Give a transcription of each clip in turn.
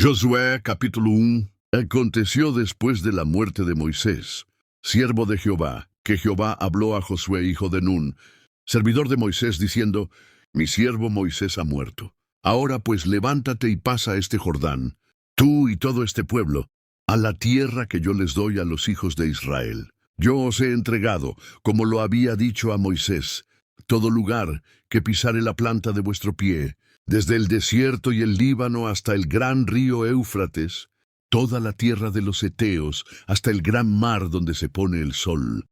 Josué capítulo 1. Aconteció después de la muerte de Moisés, siervo de Jehová, que Jehová habló a Josué hijo de Nun, servidor de Moisés, diciendo: Mi siervo Moisés ha muerto. Ahora pues levántate y pasa este Jordán, tú y todo este pueblo, a la tierra que yo les doy a los hijos de Israel. Yo os he entregado, como lo había dicho a Moisés, todo lugar que pisare la planta de vuestro pie, desde el desierto y el Líbano hasta el gran río Éufrates, toda la tierra de los Eteos, hasta el gran mar donde se pone el sol.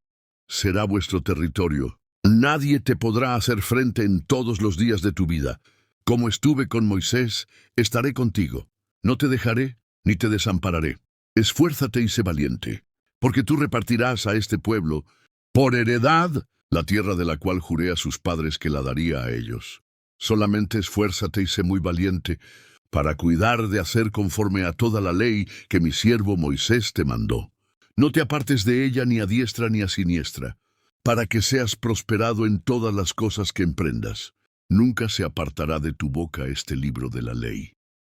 Será vuestro territorio. Nadie te podrá hacer frente en todos los días de tu vida. Como estuve con Moisés, estaré contigo. No te dejaré, ni te desampararé. Esfuérzate y sé valiente, porque tú repartirás a este pueblo, por heredad, la tierra de la cual juré a sus padres que la daría a ellos. Solamente esfuérzate y sé muy valiente, para cuidar de hacer conforme a toda la ley que mi siervo Moisés te mandó. No te apartes de ella ni a diestra ni a siniestra, para que seas prosperado en todas las cosas que emprendas. Nunca se apartará de tu boca este libro de la ley,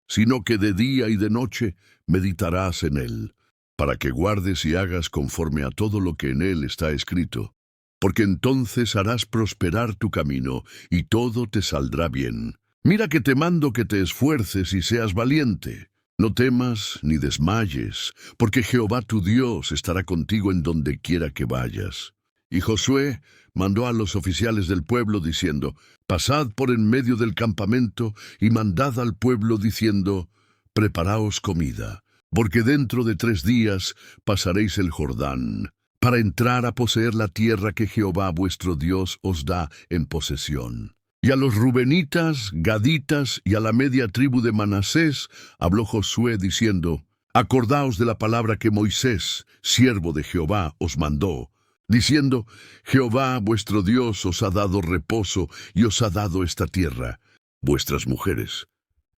sino que de día y de noche meditarás en él, para que guardes y hagas conforme a todo lo que en él está escrito, porque entonces harás prosperar tu camino, y todo te saldrá bien. Mira que te mando que te esfuerces y seas valiente. No temas ni desmayes, porque Jehová tu Dios estará contigo en donde quiera que vayas. Y Josué mandó a los oficiales del pueblo diciendo: Pasad por en medio del campamento y mandad al pueblo diciendo: Preparaos comida, porque dentro de 3 días pasaréis el Jordán, para entrar a poseer la tierra que Jehová vuestro Dios os da en posesión. Y a los rubenitas, gaditas y a la media tribu de Manasés habló Josué diciendo: Acordaos de la palabra que Moisés, siervo de Jehová, os mandó, diciendo: Jehová vuestro Dios os ha dado reposo y os ha dado esta tierra. Vuestras mujeres,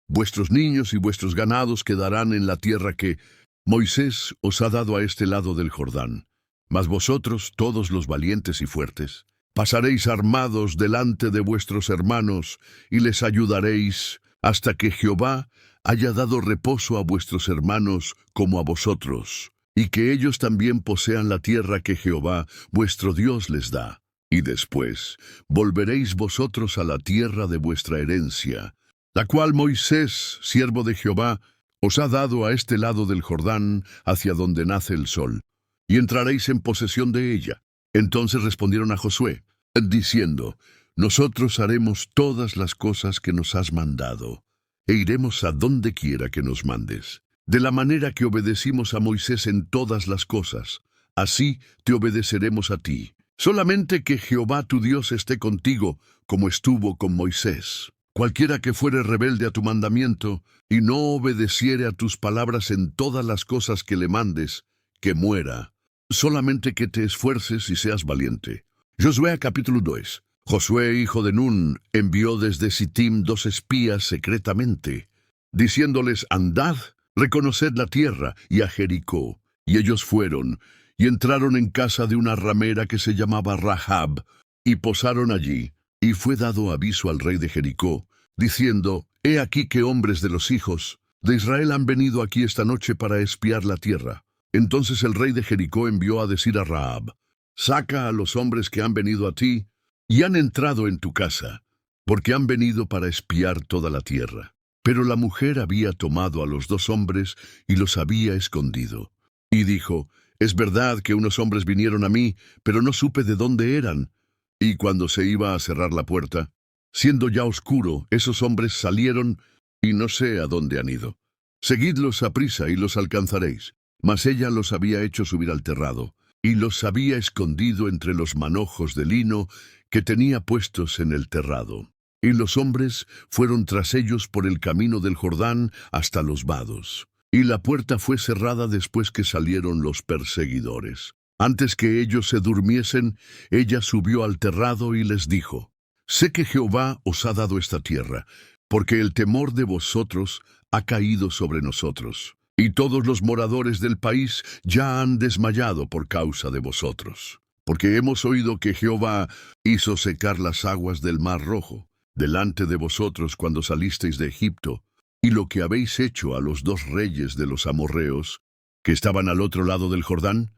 vuestros niños y vuestros ganados quedarán en la tierra que Moisés os ha dado a este lado del Jordán. Mas vosotros, todos los valientes y fuertes, pasaréis armados delante de vuestros hermanos y les ayudaréis hasta que Jehová haya dado reposo a vuestros hermanos como a vosotros, y que ellos también posean la tierra que Jehová vuestro Dios les da. Y después volveréis vosotros a la tierra de vuestra herencia, la cual Moisés, siervo de Jehová, os ha dado a este lado del Jordán, hacia donde nace el sol, y entraréis en posesión de ella. Entonces respondieron a Josué, diciendo: Nosotros haremos todas las cosas que nos has mandado, e iremos a donde quiera que nos mandes. De la manera que obedecimos a Moisés en todas las cosas, así te obedeceremos a ti. Solamente que Jehová tu Dios esté contigo, como estuvo con Moisés. Cualquiera que fuere rebelde a tu mandamiento, y no obedeciere a tus palabras en todas las cosas que le mandes, que muera. Solamente que te esfuerces y seas valiente. Josué capítulo 2. Josué hijo de Nun envió desde Sittim 2 espías secretamente, diciéndoles: Andad, reconoced la tierra, y a Jericó. Y ellos fueron, y entraron en casa de una ramera que se llamaba Rahab, y posaron allí. Y fue dado aviso al rey de Jericó, diciendo: He aquí que hombres de los hijos de Israel han venido aquí esta noche para espiar la tierra. Entonces el rey de Jericó envió a decir a Rahab: Saca a los hombres que han venido a ti, y han entrado en tu casa, porque han venido para espiar toda la tierra. Pero la mujer había tomado a los 2 hombres y los había escondido. Y dijo: Es verdad que unos hombres vinieron a mí, pero no supe de dónde eran. Y cuando se iba a cerrar la puerta, siendo ya oscuro, esos hombres salieron, y no sé a dónde han ido. Seguidlos aprisa y los alcanzaréis. Mas ella los había hecho subir al terrado, y los había escondido entre los manojos de lino que tenía puestos en el terrado. Y los hombres fueron tras ellos por el camino del Jordán hasta los vados. Y la puerta fue cerrada después que salieron los perseguidores. Antes que ellos se durmiesen, ella subió al terrado y les dijo: Sé que Jehová os ha dado esta tierra, porque el temor de vosotros ha caído sobre nosotros, y todos los moradores del país ya han desmayado por causa de vosotros. Porque hemos oído que Jehová hizo secar las aguas del Mar Rojo delante de vosotros cuando salisteis de Egipto, y lo que habéis hecho a los 2 reyes de los amorreos, que estaban al otro lado del Jordán,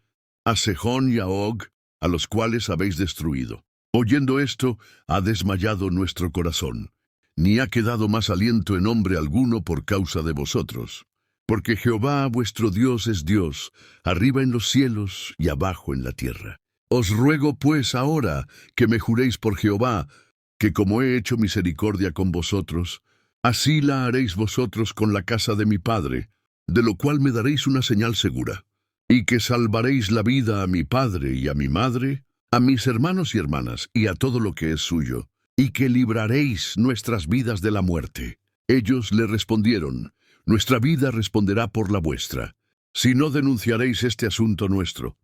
a Sejón y a Og, a los cuales habéis destruido. Oyendo esto, ha desmayado nuestro corazón, ni ha quedado más aliento en hombre alguno por causa de vosotros. Porque Jehová vuestro Dios es Dios, arriba en los cielos y abajo en la tierra. Os ruego pues ahora que me juréis por Jehová, que como he hecho misericordia con vosotros, así la haréis vosotros con la casa de mi padre, de lo cual me daréis una señal segura, y que salvaréis la vida a mi padre y a mi madre, a mis hermanos y hermanas, y a todo lo que es suyo, y que libraréis nuestras vidas de la muerte. Ellos le respondieron: nuestra vida responderá por la vuestra, si no denunciaréis este asunto nuestro.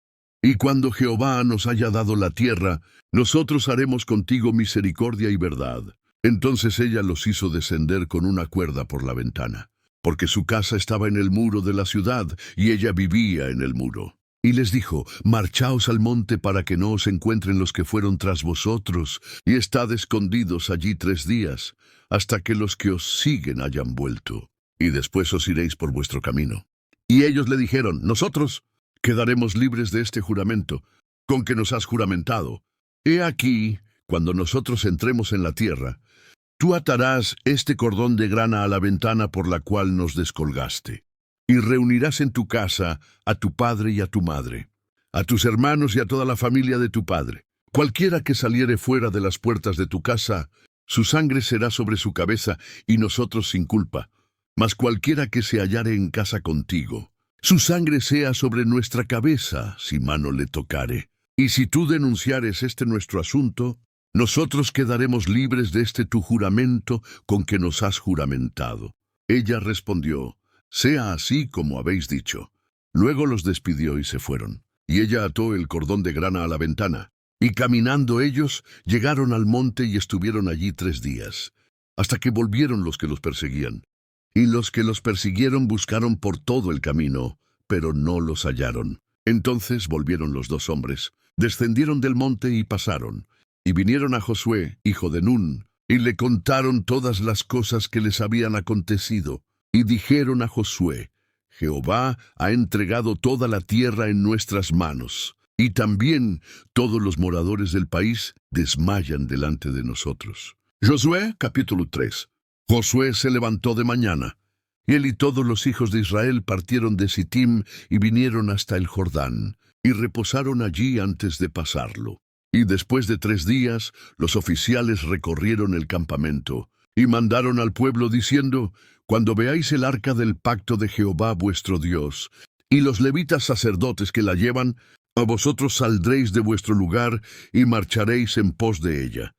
Y cuando Jehová nos haya dado la tierra, nosotros haremos contigo misericordia y verdad. Entonces ella los hizo descender con una cuerda por la ventana, porque su casa estaba en el muro de la ciudad, y ella vivía en el muro. Y les dijo: marchaos al monte para que no os encuentren los que fueron tras vosotros, y estad escondidos allí 3 días, hasta que los que os siguen hayan vuelto, y después os iréis por vuestro camino. Y ellos le dijeron: nosotros quedaremos libres de este juramento, con que nos has juramentado. He aquí, cuando nosotros entremos en la tierra, tú atarás este cordón de grana a la ventana por la cual nos descolgaste, y reunirás en tu casa a tu padre y a tu madre, a tus hermanos y a toda la familia de tu padre. Cualquiera que saliere fuera de las puertas de tu casa, su sangre será sobre su cabeza, y nosotros sin culpa. Mas cualquiera que se hallare en casa contigo, su sangre sea sobre nuestra cabeza, si mano le tocare. Y si tú denunciares este nuestro asunto, nosotros quedaremos libres de este tu juramento con que nos has juramentado. Ella respondió: sea así como habéis dicho. Luego los despidió y se fueron. Y ella ató el cordón de grana a la ventana. Y caminando ellos, llegaron al monte y estuvieron allí 3 días, hasta que volvieron los que los perseguían. Y los que los persiguieron buscaron por todo el camino, pero no los hallaron. Entonces volvieron los 2 hombres, descendieron del monte y pasaron, y vinieron a Josué, hijo de Nun, y le contaron todas las cosas que les habían acontecido. Y dijeron a Josué: Jehová ha entregado toda la tierra en nuestras manos, y también todos los moradores del país desmayan delante de nosotros. Josué capítulo 3. Josué se levantó de mañana, y él y todos los hijos de Israel partieron de Sittim y vinieron hasta el Jordán, y reposaron allí antes de pasarlo. Y después de 3 días, los oficiales recorrieron el campamento, y mandaron al pueblo diciendo: cuando veáis el arca del pacto de Jehová vuestro Dios, y los levitas sacerdotes que la llevan, a vosotros saldréis de vuestro lugar y marcharéis en pos de ella,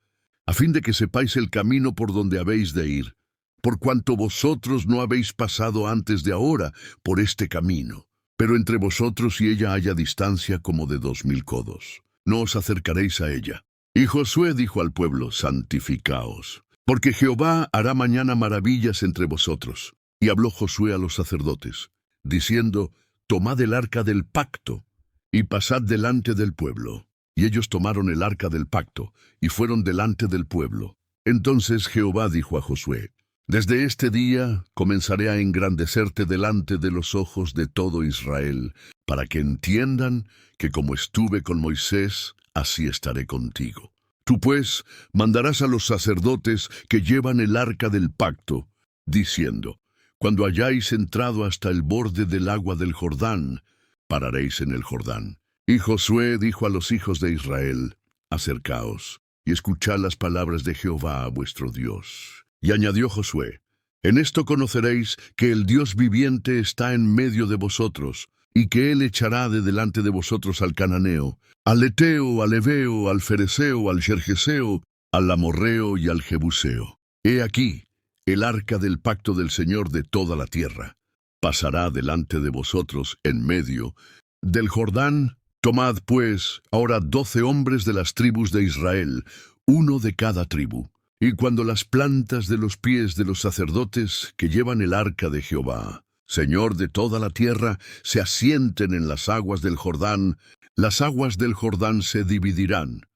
a fin de que sepáis el camino por donde habéis de ir, por cuanto vosotros no habéis pasado antes de ahora por este camino. Pero entre vosotros y ella haya distancia como de 2000 codos. No os acercaréis a ella. Y Josué dijo al pueblo: santificaos, porque Jehová hará mañana maravillas entre vosotros. Y habló Josué a los sacerdotes, diciendo: tomad el arca del pacto, y pasad delante del pueblo. Y ellos tomaron el arca del pacto, y fueron delante del pueblo. Entonces Jehová dijo a Josué: desde este día comenzaré a engrandecerte delante de los ojos de todo Israel, para que entiendan que como estuve con Moisés, así estaré contigo. Tú pues mandarás a los sacerdotes que llevan el arca del pacto, diciendo: cuando hayáis entrado hasta el borde del agua del Jordán, pararéis en el Jordán. Y Josué dijo a los hijos de Israel: acercaos y escuchad las palabras de Jehová vuestro Dios. Y añadió Josué: en esto conoceréis que el Dios viviente está en medio de vosotros, y que él echará de delante de vosotros al cananeo, al eteo, al heveo, al fereceo, al gergeseo, al amorreo y al jebuseo. He aquí, el arca del pacto del Señor de toda la tierra pasará delante de vosotros en medio del Jordán. Tomad pues ahora 12 hombres de las tribus de Israel, uno de cada tribu. Y cuando las plantas de los pies de los sacerdotes que llevan el arca de Jehová, Señor de toda la tierra, se asienten en las aguas del Jordán, las aguas del Jordán se dividirán,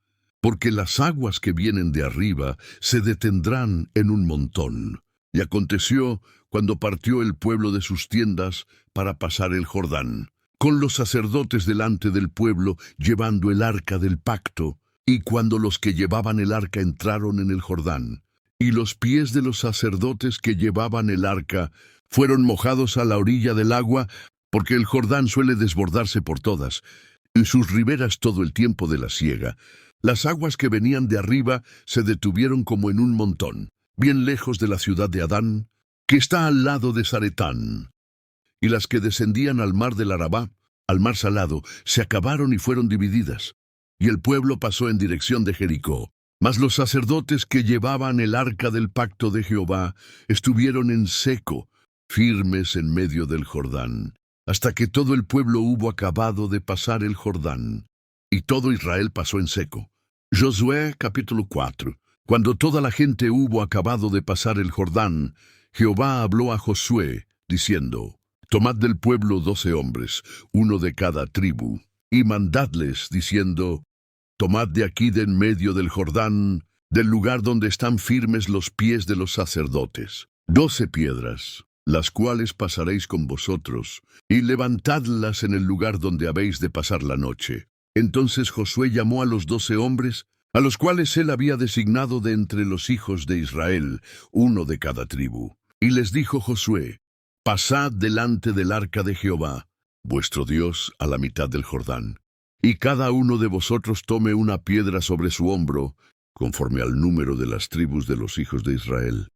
porque las aguas que vienen de arriba se detendrán en un montón, Y aconteció, cuando partió el pueblo de sus tiendas para pasar el Jordán, con los sacerdotes delante del pueblo, llevando el arca del pacto, y cuando los que llevaban el arca entraron en el Jordán, y los pies de los sacerdotes que llevaban el arca fueron mojados a la orilla del agua, porque el Jordán suele desbordarse por todas, y sus riberas todo el tiempo de la siega. Las aguas que venían de arriba se detuvieron como en un montón, bien lejos de la ciudad de Adán, que está al lado de Zaretán. Y las que descendían al mar del Arabá, al mar salado, se acabaron y fueron divididas. Y el pueblo pasó en dirección de Jericó. Mas los sacerdotes que llevaban el arca del pacto de Jehová estuvieron en seco, firmes en medio del Jordán, hasta que todo el pueblo hubo acabado de pasar el Jordán. Y todo Israel pasó en seco. Josué capítulo 4. Cuando toda la gente hubo acabado de pasar el Jordán, Jehová habló a Josué, diciendo: Tomad del pueblo 12 hombres, uno de cada tribu, y mandadles, diciendo: Tomad de aquí de en medio del Jordán, del lugar donde están firmes los pies de los sacerdotes, 12 piedras, las cuales pasaréis con vosotros, y levantadlas en el lugar donde habéis de pasar la noche. Entonces Josué llamó a los 12 hombres, a los cuales él había designado de entre los hijos de Israel, uno de cada tribu. Y les dijo Josué: Pasad delante del arca de Jehová, vuestro Dios, a la mitad del Jordán. Y cada uno de vosotros tome una piedra sobre su hombro, conforme al número de las tribus de los hijos de Israel,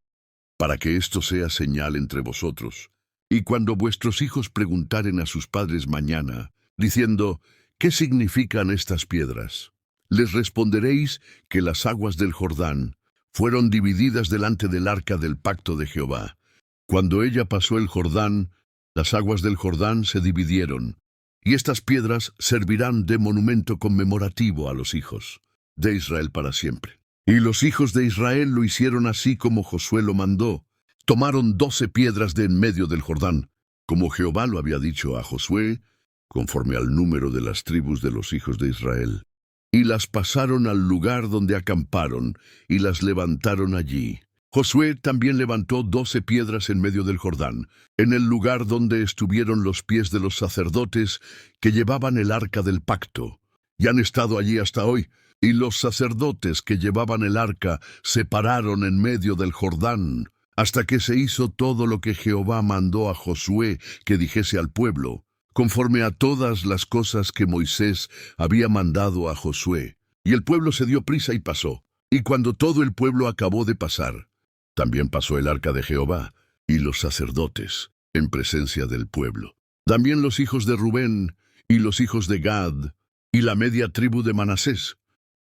para que esto sea señal entre vosotros. Y cuando vuestros hijos preguntaren a sus padres mañana, diciendo: ¿Qué significan estas piedras?, les responderéis que las aguas del Jordán fueron divididas delante del arca del pacto de Jehová. Cuando ella pasó el Jordán, las aguas del Jordán se dividieron, y estas piedras servirán de monumento conmemorativo a los hijos de Israel para siempre. Y los hijos de Israel lo hicieron así como Josué lo mandó. Tomaron 12 piedras de en medio del Jordán, como Jehová lo había dicho a Josué, conforme al número de las tribus de los hijos de Israel. Y las pasaron al lugar donde acamparon, y las levantaron allí. Josué también levantó 12 piedras en medio del Jordán, en el lugar donde estuvieron los pies de los sacerdotes que llevaban el arca del pacto, y han estado allí hasta hoy. Y los sacerdotes que llevaban el arca se pararon en medio del Jordán, hasta que se hizo todo lo que Jehová mandó a Josué que dijese al pueblo, conforme a todas las cosas que Moisés había mandado a Josué. Y el pueblo se dio prisa y pasó. Y cuando todo el pueblo acabó de pasar, también pasó el arca de Jehová y los sacerdotes en presencia del pueblo. También los hijos de Rubén y los hijos de Gad y la media tribu de Manasés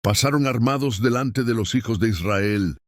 pasaron armados delante de los hijos de Israel,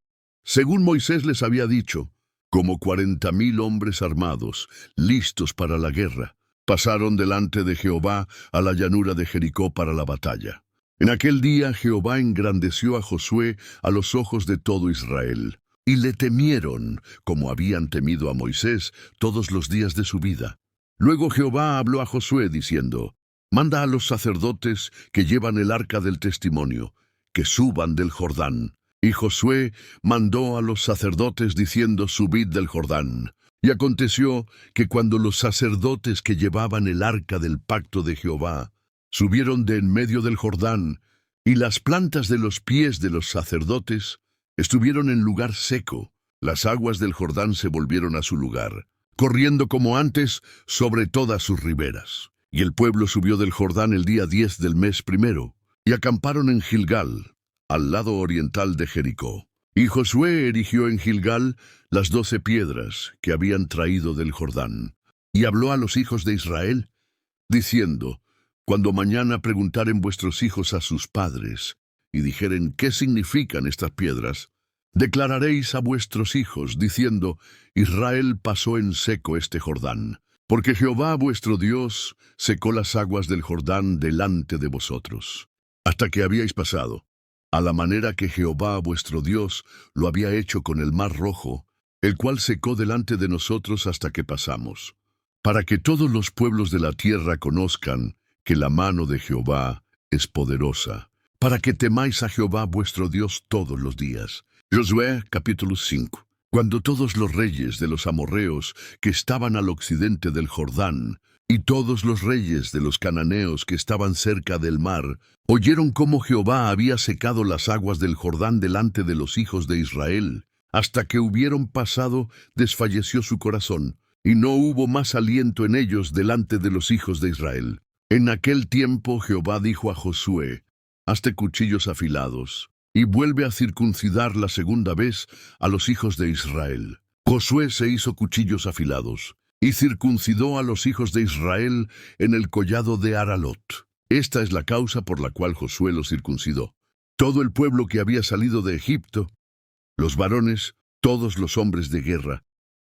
según Moisés les había dicho, como 40,000 hombres armados, listos para la guerra. Pasaron delante de Jehová a la llanura de Jericó para la batalla. En aquel día Jehová engrandeció a Josué a los ojos de todo Israel, y le temieron, como habían temido a Moisés todos los días de su vida. Luego Jehová habló a Josué diciendo: Manda a los sacerdotes que llevan el arca del testimonio, que suban del Jordán. Y Josué mandó a los sacerdotes diciendo: Subid del Jordán. Y aconteció que cuando los sacerdotes que llevaban el arca del pacto de Jehová subieron de en medio del Jordán, y las plantas de los pies de los sacerdotes estuvieron en lugar seco, las aguas del Jordán se volvieron a su lugar, corriendo como antes sobre todas sus riberas. Y el pueblo subió del Jordán el día 10 del mes primero, y acamparon en Gilgal, al lado oriental de Jericó. Y Josué erigió en Gilgal las 12 piedras que habían traído del Jordán. Y habló a los hijos de Israel, diciendo: Cuando mañana preguntaren vuestros hijos a sus padres, y dijeren: ¿Qué significan estas piedras?, declararéis a vuestros hijos, diciendo: Israel pasó en seco este Jordán, porque Jehová vuestro Dios secó las aguas del Jordán delante de vosotros, hasta que habíais pasado, a la manera que Jehová vuestro Dios lo había hecho con el mar Rojo, el cual secó delante de nosotros hasta que pasamos, para que todos los pueblos de la tierra conozcan que la mano de Jehová es poderosa, para que temáis a Jehová vuestro Dios todos los días. Josué capítulo 5. Cuando todos los reyes de los amorreos que estaban al occidente del Jordán, y todos los reyes de los cananeos que estaban cerca del mar, oyeron cómo Jehová había secado las aguas del Jordán delante de los hijos de Israel, hasta que hubieron pasado, desfalleció su corazón, y no hubo más aliento en ellos delante de los hijos de Israel. En aquel tiempo Jehová dijo a Josué: hazte cuchillos afilados, y vuelve a circuncidar la segunda vez a los hijos de Israel. Josué se hizo cuchillos afilados, y circuncidó a los hijos de Israel en el collado de Aralot. Esta es la causa por la cual Josué los circuncidó. Todo el pueblo que había salido de Egipto, los varones, todos los hombres de guerra,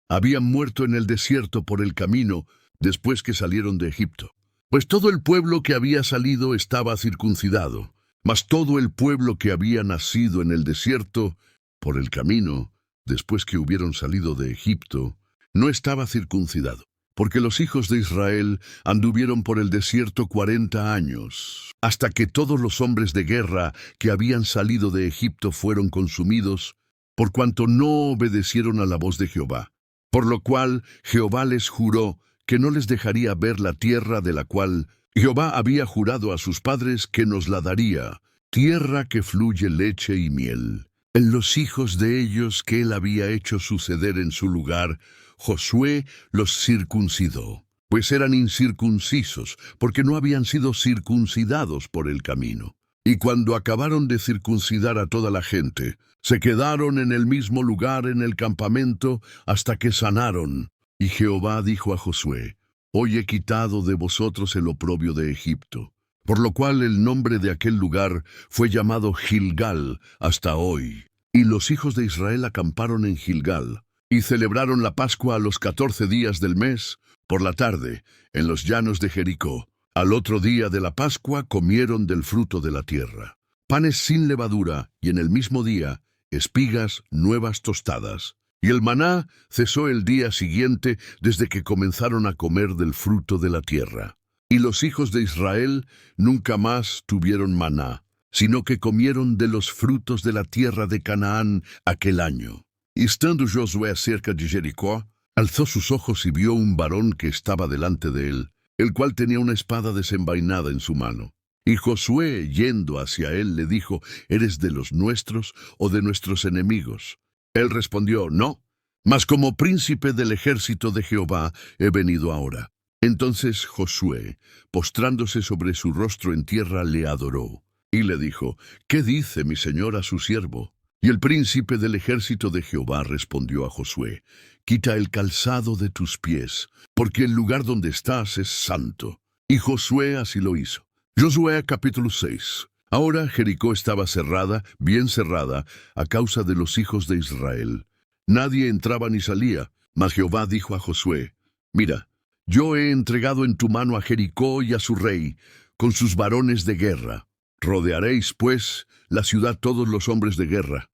habían muerto en el desierto por el camino después que salieron de Egipto. Pues todo el pueblo que había salido estaba circuncidado, mas todo el pueblo que había nacido en el desierto por el camino después que hubieron salido de Egipto no estaba circuncidado, porque los hijos de Israel anduvieron por el desierto 40 años, hasta que todos los hombres de guerra que habían salido de Egipto fueron consumidos, por cuanto no obedecieron a la voz de Jehová. Por lo cual Jehová les juró que no les dejaría ver la tierra de la cual Jehová había jurado a sus padres que nos la daría, tierra que fluye leche y miel. En los hijos de ellos que él había hecho suceder en su lugar, Josué los circuncidó, pues eran incircuncisos, porque no habían sido circuncidados por el camino. Y cuando acabaron de circuncidar a toda la gente, se quedaron en el mismo lugar en el campamento hasta que sanaron. Y Jehová dijo a Josué: hoy he quitado de vosotros el oprobio de Egipto. Por lo cual el nombre de aquel lugar fue llamado Gilgal hasta hoy. Y los hijos de Israel acamparon en Gilgal, y celebraron la Pascua a los 14 días del mes, por la tarde, en los llanos de Jericó. Al otro día de la Pascua comieron del fruto de la tierra, panes sin levadura, y en el mismo día, espigas nuevas tostadas. Y el maná cesó el día siguiente desde que comenzaron a comer del fruto de la tierra. Y los hijos de Israel nunca más tuvieron maná, sino que comieron de los frutos de la tierra de Canaán aquel año. Y estando Josué cerca de Jericó, alzó sus ojos y vio un varón que estaba delante de él, el cual tenía una espada desenvainada en su mano. Y Josué, yendo hacia él, le dijo: ¿eres de los nuestros o de nuestros enemigos? Él respondió: no, mas como príncipe del ejército de Jehová he venido ahora. Entonces Josué, postrándose sobre su rostro en tierra, le adoró, y le dijo: ¿qué dice mi señor a su siervo? Y el príncipe del ejército de Jehová respondió a Josué: quita el calzado de tus pies, porque el lugar donde estás es santo. Y Josué así lo hizo. Josué capítulo 6. Ahora Jericó estaba cerrada, bien cerrada, a causa de los hijos de Israel. Nadie entraba ni salía, mas Jehová dijo a Josué: mira, yo he entregado en tu mano a Jericó y a su rey, con sus varones de guerra. Rodearéis, pues, la ciudad todos los hombres de guerra,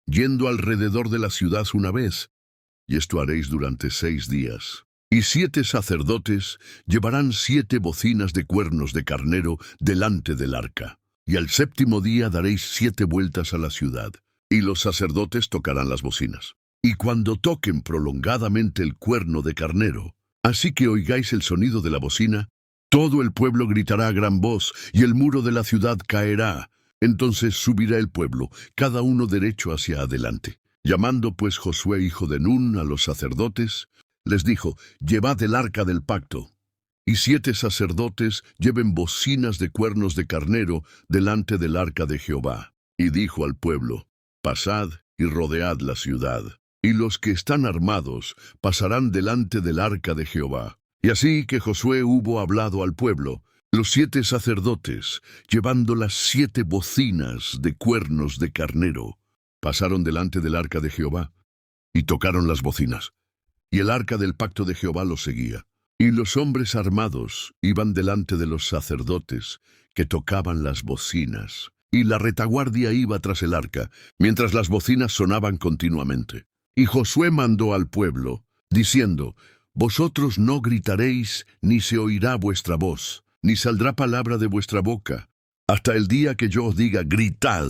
yendo alrededor de la ciudad una vez, y esto haréis durante 6 días. Y 7 sacerdotes llevarán 7 bocinas de cuernos de carnero delante del arca. Y al 7º día daréis 7 vueltas a la ciudad, y los sacerdotes tocarán las bocinas. Y cuando toquen prolongadamente el cuerno de carnero, así que oigáis el sonido de la bocina, todo el pueblo gritará a gran voz, y el muro de la ciudad caerá. Entonces subirá el pueblo, cada uno derecho hacia adelante. Llamando pues Josué hijo de Nun a los sacerdotes, les dijo: llevad el arca del pacto. Y 7 sacerdotes lleven bocinas de cuernos de carnero delante del arca de Jehová. Y dijo al pueblo: pasad y rodead la ciudad. Y los que están armados pasarán delante del arca de Jehová. Y así que Josué hubo hablado al pueblo, los 7 sacerdotes, llevando las 7 bocinas de cuernos de carnero, pasaron delante del arca de Jehová, y tocaron las bocinas. Y el arca del pacto de Jehová los seguía. Y los hombres armados iban delante de los sacerdotes, que tocaban las bocinas, y la retaguardia iba tras el arca, mientras las bocinas sonaban continuamente. Y Josué mandó al pueblo, diciendo: vosotros no gritaréis, ni se oirá vuestra voz, ni saldrá palabra de vuestra boca, hasta el día que yo os diga: gritad.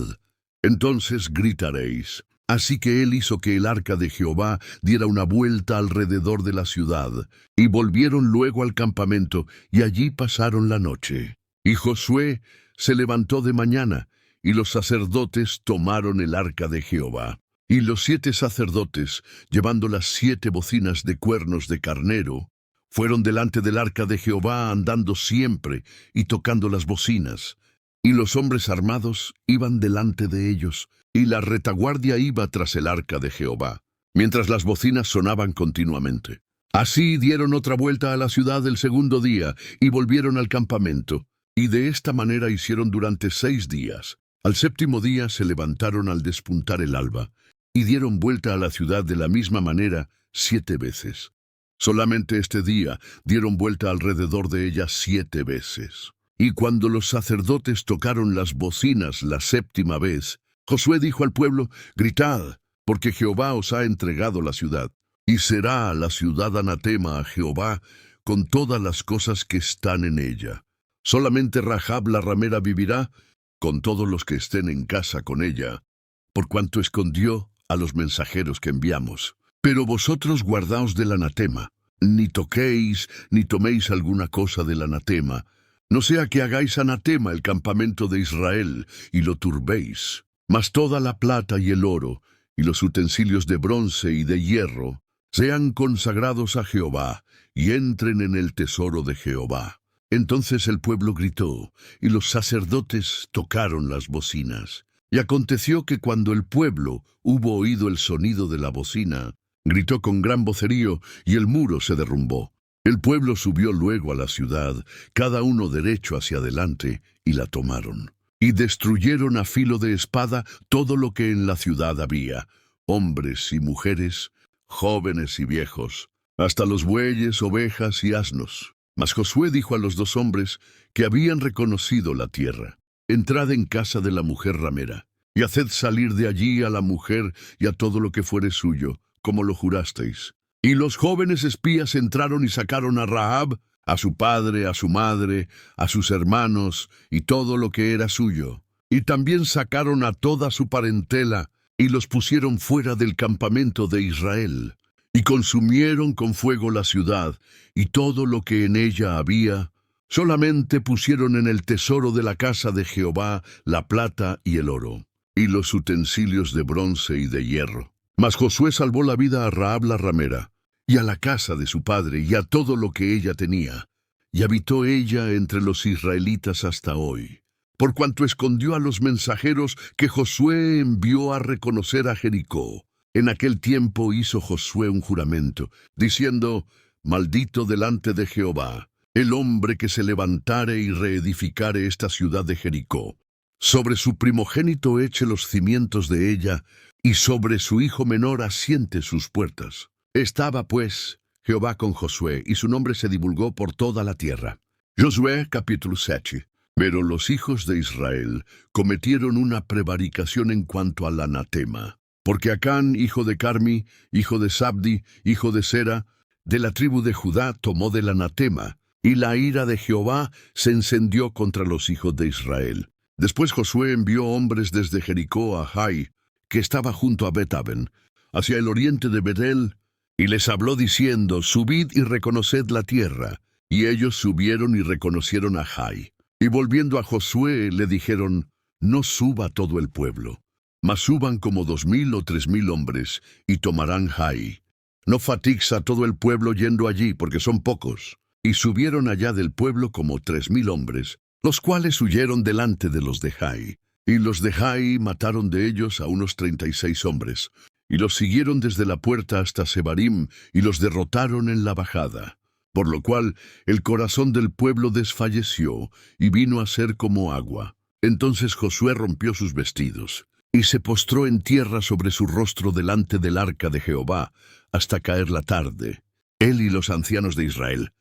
Entonces gritaréis. Así que él hizo que el arca de Jehová diera una vuelta alrededor de la ciudad, y volvieron luego al campamento, y allí pasaron la noche. Y Josué se levantó de mañana, y los sacerdotes tomaron el arca de Jehová. Y los 7 sacerdotes, llevando las 7 bocinas de cuernos de carnero, fueron delante del arca de Jehová andando siempre y tocando las bocinas. Y los hombres armados iban delante de ellos, y la retaguardia iba tras el arca de Jehová, mientras las bocinas sonaban continuamente. Así dieron otra vuelta a la ciudad el segundo día, y volvieron al campamento. Y de esta manera hicieron durante 6 días. Al 7º día se levantaron al despuntar el alba, y dieron vuelta a la ciudad de la misma manera 7 veces. Solamente este día dieron vuelta alrededor de ella 7 veces. Y cuando los sacerdotes tocaron las bocinas la 7ª vez, Josué dijo al pueblo: «Gritad, porque Jehová os ha entregado la ciudad. Y será la ciudad anatema a Jehová con todas las cosas que están en ella. Solamente Rahab la ramera vivirá, con todos los que estén en casa con ella, por cuanto escondió a los mensajeros que enviamos. Pero vosotros guardaos del anatema, ni toquéis ni toméis alguna cosa del anatema, no sea que hagáis anatema el campamento de Israel y lo turbéis. Mas toda la plata y el oro, y los utensilios de bronce y de hierro, sean consagrados a Jehová, y entren en el tesoro de Jehová». Entonces el pueblo gritó, y los sacerdotes tocaron las bocinas. Y aconteció que cuando el pueblo hubo oído el sonido de la bocina, gritó con gran vocerío, y el muro se derrumbó. El pueblo subió luego a la ciudad, cada uno derecho hacia adelante, y la tomaron. Y destruyeron a filo de espada todo lo que en la ciudad había, hombres y mujeres, jóvenes y viejos, hasta los bueyes, ovejas y asnos. Mas Josué dijo a los 2 hombres que habían reconocido la tierra: «Entrad en casa de la mujer ramera, y haced salir de allí a la mujer y a todo lo que fuere suyo, como lo jurasteis». Y los jóvenes espías entraron y sacaron a Rahab, a su padre, a su madre, a sus hermanos, y todo lo que era suyo. Y también sacaron a toda su parentela, y los pusieron fuera del campamento de Israel. Y consumieron con fuego la ciudad, y todo lo que en ella había. Solamente pusieron en el tesoro de la casa de Jehová la plata y el oro, y los utensilios de bronce y de hierro. Mas Josué salvó la vida a Rahab la ramera, y a la casa de su padre, y a todo lo que ella tenía. Y habitó ella entre los israelitas hasta hoy, por cuanto escondió a los mensajeros que Josué envió a reconocer a Jericó. En aquel tiempo hizo Josué un juramento, diciendo: «Maldito delante de Jehová el hombre que se levantare y reedificare esta ciudad de Jericó. Sobre su primogénito eche los cimientos de ella, y sobre su hijo menor asiente sus puertas». Estaba, pues, Jehová con Josué, y su nombre se divulgó por toda la tierra. Josué capítulo 7. Pero los hijos de Israel cometieron una prevaricación en cuanto al anatema. Porque Acán, hijo de Carmi, hijo de Sabdi, hijo de Sera, de la tribu de Judá, tomó del anatema, y la ira de Jehová se encendió contra los hijos de Israel. Después Josué envió hombres desde Jericó a Jai, que estaba junto a Bet-aven, hacia el oriente de Betel, y les habló diciendo: «Subid y reconoced la tierra». Y ellos subieron y reconocieron a Jai. Y volviendo a Josué le dijeron: «No suba todo el pueblo, mas suban como 2000 o 3000 hombres, y tomarán Jai. No fatigues a todo el pueblo yendo allí, porque son pocos». Y subieron allá del pueblo como 3000 hombres, los cuales huyeron delante de los de Jai. Y los de Jai mataron de ellos a unos 36 hombres, y los siguieron desde la puerta hasta Sebarim, y los derrotaron en la bajada. Por lo cual el corazón del pueblo desfalleció, y vino a ser como agua. Entonces Josué rompió sus vestidos, y se postró en tierra sobre su rostro delante del arca de Jehová, hasta caer la tarde, él y los ancianos de Israel,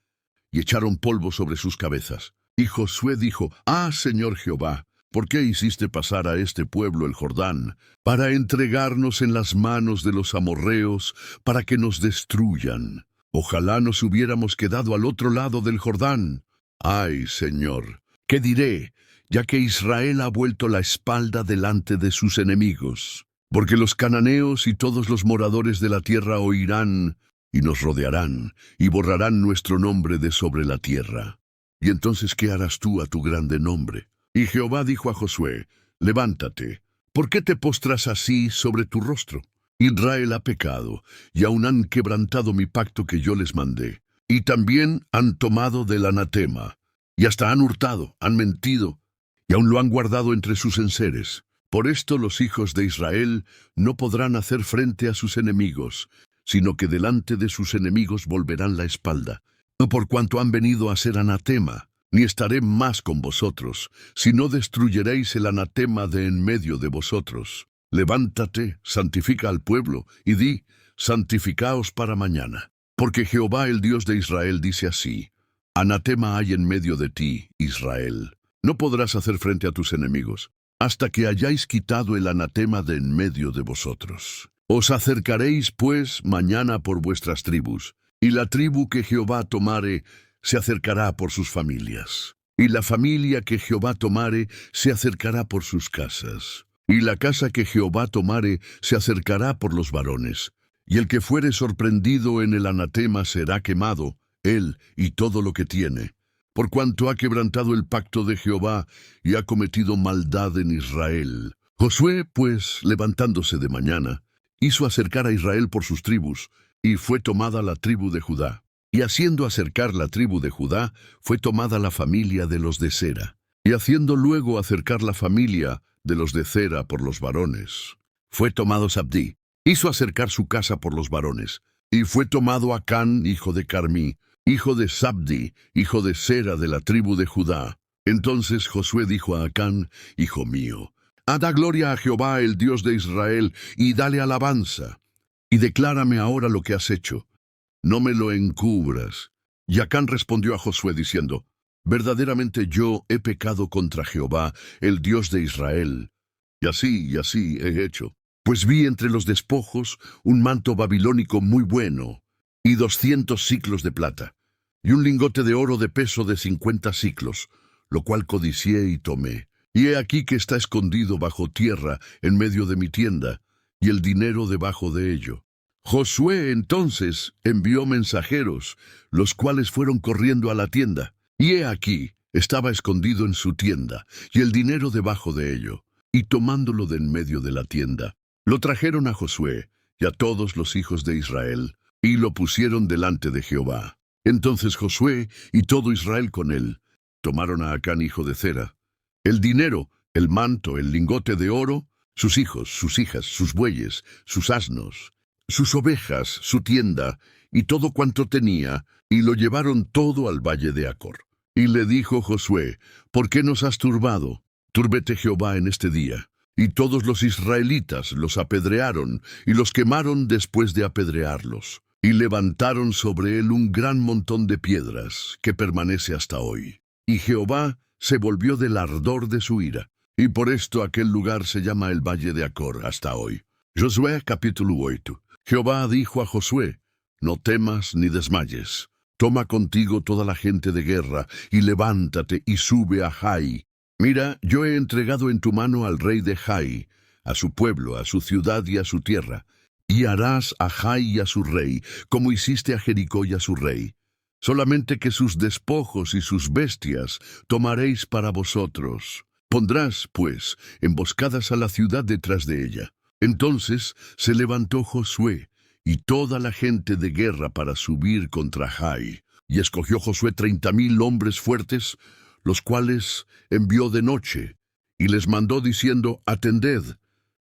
y echaron polvo sobre sus cabezas. Y Josué dijo: «Ah, Señor Jehová, ¿por qué hiciste pasar a este pueblo el Jordán, para entregarnos en las manos de los amorreos, para que nos destruyan? Ojalá nos hubiéramos quedado al otro lado del Jordán. Ay, Señor, ¿qué diré, ya que Israel ha vuelto la espalda delante de sus enemigos?» Porque los cananeos y todos los moradores de la tierra oirán y nos rodearán y borrarán nuestro nombre de sobre la tierra. Y entonces, ¿qué harás tú a tu grande nombre? Y Jehová dijo a Josué, levántate, ¿por qué te postras así sobre tu rostro? Israel ha pecado, y aún han quebrantado mi pacto que yo les mandé. Y también han tomado del anatema, y hasta han hurtado, han mentido, y aún lo han guardado entre sus enseres. Por esto los hijos de Israel no podrán hacer frente a sus enemigos, sino que delante de sus enemigos volverán la espalda. Por cuanto han venido a ser anatema, ni estaré más con vosotros, si no destruyeréis el anatema de en medio de vosotros. Levántate, santifica al pueblo, y di, santificaos para mañana. Porque Jehová el Dios de Israel dice así, anatema hay en medio de ti, Israel. No podrás hacer frente a tus enemigos, hasta que hayáis quitado el anatema de en medio de vosotros. Os acercaréis, pues, mañana por vuestras tribus, y la tribu que Jehová tomare se acercará por sus familias, y la familia que Jehová tomare se acercará por sus casas, y la casa que Jehová tomare se acercará por los varones, y el que fuere sorprendido en el anatema será quemado, él y todo lo que tiene, por cuanto ha quebrantado el pacto de Jehová y ha cometido maldad en Israel. Josué, pues, levantándose de mañana, hizo acercar a Israel por sus tribus, y fue tomada la tribu de Judá. Y haciendo acercar la tribu de Judá, fue tomada la familia de los de Sera. Y haciendo luego acercar la familia de los de Zera por los varones, fue tomado Zabdí. Hizo acercar su casa por los varones. Y fue tomado Acán, hijo de Carmí, hijo de Zabdí, hijo de Sera de la tribu de Judá. Entonces Josué dijo a Acán, hijo mío, da gloria a Jehová, el Dios de Israel, y dale alabanza. Y declárame ahora lo que has hecho. No me lo encubras. Y Acán respondió a Josué diciendo, verdaderamente yo he pecado contra Jehová, el Dios de Israel. Y así he hecho. Pues vi entre los despojos un manto babilónico muy bueno, y 200 siclos de plata, y un lingote de oro de peso de 50 siclos, lo cual codicié y tomé. Y he aquí que está escondido bajo tierra en medio de mi tienda, y el dinero debajo de ello. Josué entonces envió mensajeros, los cuales fueron corriendo a la tienda, y he aquí, estaba escondido en su tienda, y el dinero debajo de ello, y tomándolo de en medio de la tienda, lo trajeron a Josué y a todos los hijos de Israel, y lo pusieron delante de Jehová. Entonces Josué y todo Israel con él tomaron a Acán hijo de Zera, el dinero, el manto, el lingote de oro, sus hijos, sus hijas, sus bueyes, sus asnos, sus ovejas, su tienda, y todo cuanto tenía, y lo llevaron todo al valle de Acor. Y le dijo Josué, ¿por qué nos has turbado? Túrbete Jehová en este día. Y todos los israelitas los apedrearon, y los quemaron después de apedrearlos. Y levantaron sobre él un gran montón de piedras, que permanece hasta hoy. Y Jehová se volvió del ardor de su ira, y por esto aquel lugar se llama el valle de Acor hasta hoy. Josué capítulo 8. Jehová dijo a Josué, no temas ni desmayes. Toma contigo toda la gente de guerra, y levántate y sube a Jai. Mira, yo he entregado en tu mano al rey de Jai, a su pueblo, a su ciudad y a su tierra. Y harás a Jai y a su rey, como hiciste a Jericó y a su rey. Solamente que sus despojos y sus bestias tomaréis para vosotros. Pondrás, pues, emboscadas a la ciudad detrás de ella. Entonces se levantó Josué y toda la gente de guerra para subir contra Jai. Y escogió Josué 30,000 hombres fuertes, los cuales envió de noche, y les mandó diciendo, atended,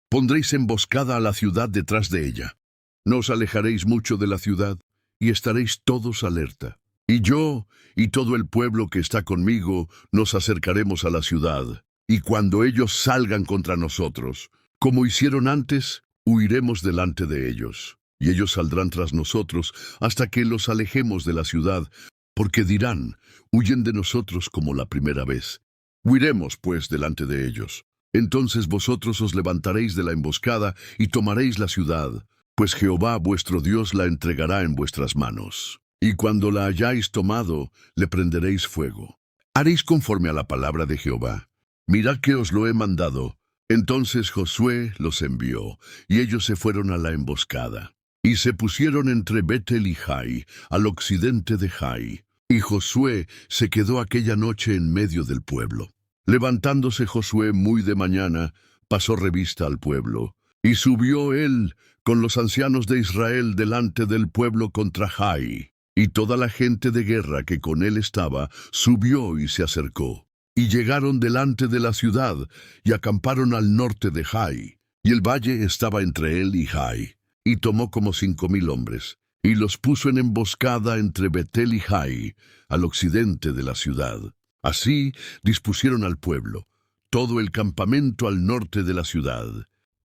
pondréis emboscada a la ciudad detrás de ella. No os alejaréis mucho de la ciudad, y estaréis todos alerta. Y yo y todo el pueblo que está conmigo nos acercaremos a la ciudad, y cuando ellos salgan contra nosotros, como hicieron antes, huiremos delante de ellos, y ellos saldrán tras nosotros hasta que los alejemos de la ciudad, porque dirán, huyen de nosotros como la primera vez. Huiremos, pues, delante de ellos. Entonces vosotros os levantaréis de la emboscada y tomaréis la ciudad, pues Jehová vuestro Dios la entregará en vuestras manos. Y cuando la hayáis tomado, le prenderéis fuego. Haréis conforme a la palabra de Jehová. Mirad que os lo he mandado. Entonces Josué los envió, y ellos se fueron a la emboscada. Y se pusieron entre Betel y Jai, al occidente de Jai. Y Josué se quedó aquella noche en medio del pueblo. Levantándose Josué muy de mañana, pasó revista al pueblo. Y subió él con los ancianos de Israel delante del pueblo contra Jai. Y toda la gente de guerra que con él estaba subió y se acercó. Y llegaron delante de la ciudad, y acamparon al norte de Jai. Y el valle estaba entre él y Jai. Y tomó como 5,000 hombres, y los puso en emboscada entre Betel y Jai, al occidente de la ciudad. Así dispusieron al pueblo, todo el campamento al norte de la ciudad,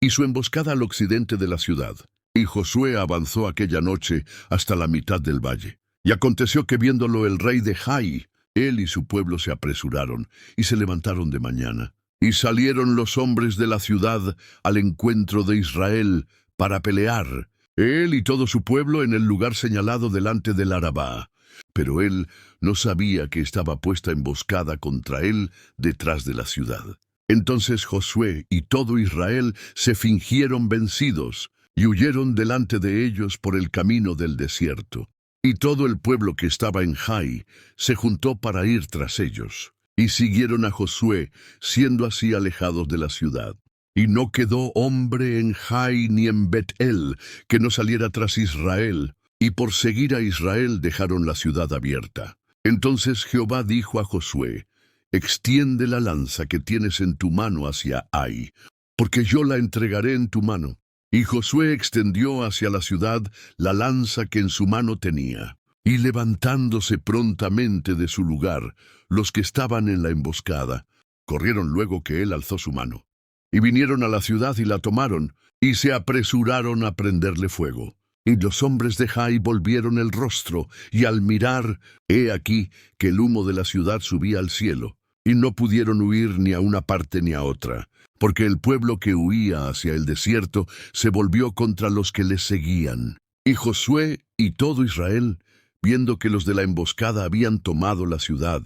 y su emboscada al occidente de la ciudad. Y Josué avanzó aquella noche hasta la mitad del valle. Y aconteció que viéndolo el rey de Jai, él y su pueblo se apresuraron, y se levantaron de mañana. Y salieron los hombres de la ciudad al encuentro de Israel para pelear, él y todo su pueblo en el lugar señalado delante del Arabá. Pero él no sabía que estaba puesta emboscada contra él detrás de la ciudad. Entonces Josué y todo Israel se fingieron vencidos, y huyeron delante de ellos por el camino del desierto. Y todo el pueblo que estaba en Jai se juntó para ir tras ellos, y siguieron a Josué, siendo así alejados de la ciudad. Y no quedó hombre en Jai ni en Bet-El que no saliera tras Israel, y por seguir a Israel dejaron la ciudad abierta. Entonces Jehová dijo a Josué: extiende la lanza que tienes en tu mano hacia Ai, porque yo la entregaré en tu mano. Y Josué extendió hacia la ciudad la lanza que en su mano tenía. Y levantándose prontamente de su lugar, los que estaban en la emboscada, corrieron luego que él alzó su mano. Y vinieron a la ciudad y la tomaron, y se apresuraron a prenderle fuego. Y los hombres de Jai volvieron el rostro, y al mirar, he aquí que el humo de la ciudad subía al cielo, y no pudieron huir ni a una parte ni a otra, porque el pueblo que huía hacia el desierto se volvió contra los que les seguían. Y Josué y todo Israel, viendo que los de la emboscada habían tomado la ciudad,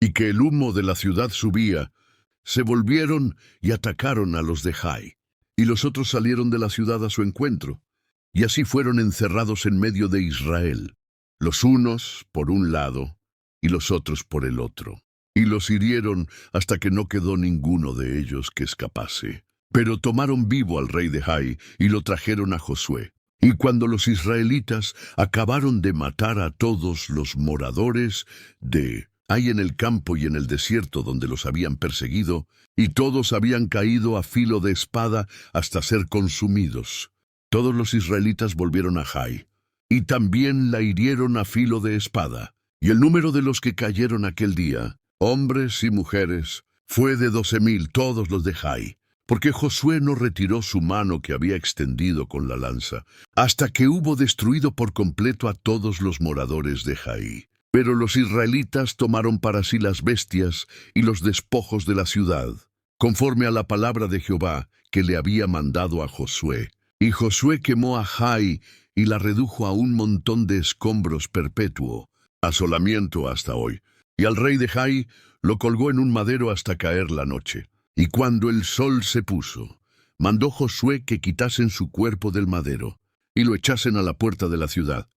y que el humo de la ciudad subía, se volvieron y atacaron a los de Jai. Y los otros salieron de la ciudad a su encuentro, y así fueron encerrados en medio de Israel, los unos por un lado y los otros por el otro. Y los hirieron hasta que no quedó ninguno de ellos que escapase. Pero tomaron vivo al rey de Jai y lo trajeron a Josué. Y cuando los israelitas acabaron de matar a todos los moradores de Ai en el campo y en el desierto donde los habían perseguido, y todos habían caído a filo de espada hasta ser consumidos, todos los israelitas volvieron a Jai, y también la hirieron a filo de espada. Y el número de los que cayeron aquel día, hombres y mujeres, fue de 12,000, todos los de Jai, porque Josué no retiró su mano que había extendido con la lanza, hasta que hubo destruido por completo a todos los moradores de Jai. Pero los israelitas tomaron para sí las bestias y los despojos de la ciudad, conforme a la palabra de Jehová que le había mandado a Josué. Y Josué quemó a Jai y la redujo a un montón de escombros perpetuo, asolamiento hasta hoy. Y al rey de Jai lo colgó en un madero hasta caer la noche. Y cuando el sol se puso, mandó Josué que quitasen su cuerpo del madero y lo echasen a la puerta de la ciudad.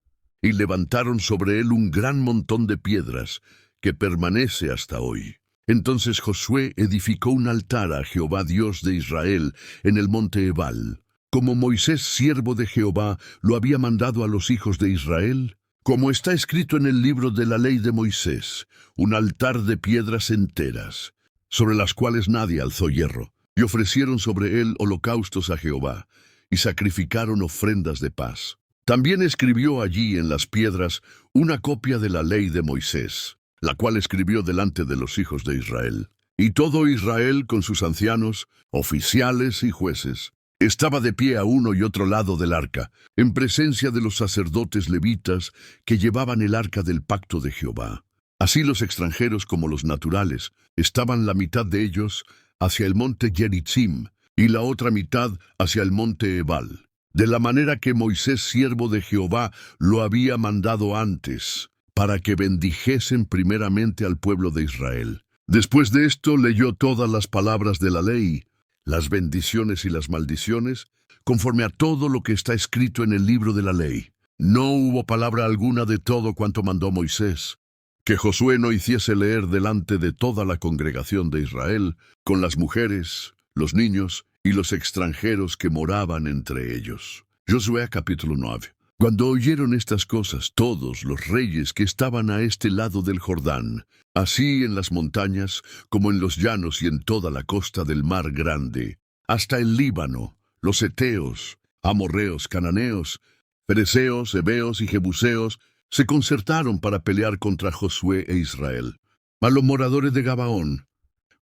Y levantaron sobre él un gran montón de piedras que permanece hasta hoy. Entonces Josué edificó un altar a Jehová Dios de Israel en el monte Ebal, como Moisés, siervo de Jehová, lo había mandado a los hijos de Israel, como está escrito en el libro de la ley de Moisés, un altar de piedras enteras, sobre las cuales nadie alzó hierro, y ofrecieron sobre él holocaustos a Jehová, y sacrificaron ofrendas de paz. También escribió allí en las piedras una copia de la ley de Moisés, la cual escribió delante de los hijos de Israel. Y todo Israel con sus ancianos, oficiales y jueces, estaba de pie a uno y otro lado del arca, en presencia de los sacerdotes levitas que llevaban el arca del pacto de Jehová. Así los extranjeros como los naturales, estaban la mitad de ellos hacia el monte Geritzim y la otra mitad hacia el monte Ebal, de la manera que Moisés, siervo de Jehová, lo había mandado antes, para que bendijesen primeramente al pueblo de Israel. Después de esto leyó todas las palabras de la ley, las bendiciones y las maldiciones, conforme a todo lo que está escrito en el libro de la ley. No hubo palabra alguna de todo cuanto mandó Moisés, que Josué no hiciese leer delante de toda la congregación de Israel, con las mujeres, los niños y los extranjeros que moraban entre ellos. Josué capítulo 9. Cuando oyeron estas cosas todos los reyes que estaban a este lado del Jordán, así en las montañas como en los llanos y en toda la costa del mar grande, hasta el Líbano, los heteos, amorreos, cananeos, fereceos, heveos y jebuseos, se concertaron para pelear contra Josué e Israel. Mas los moradores de Gabaón,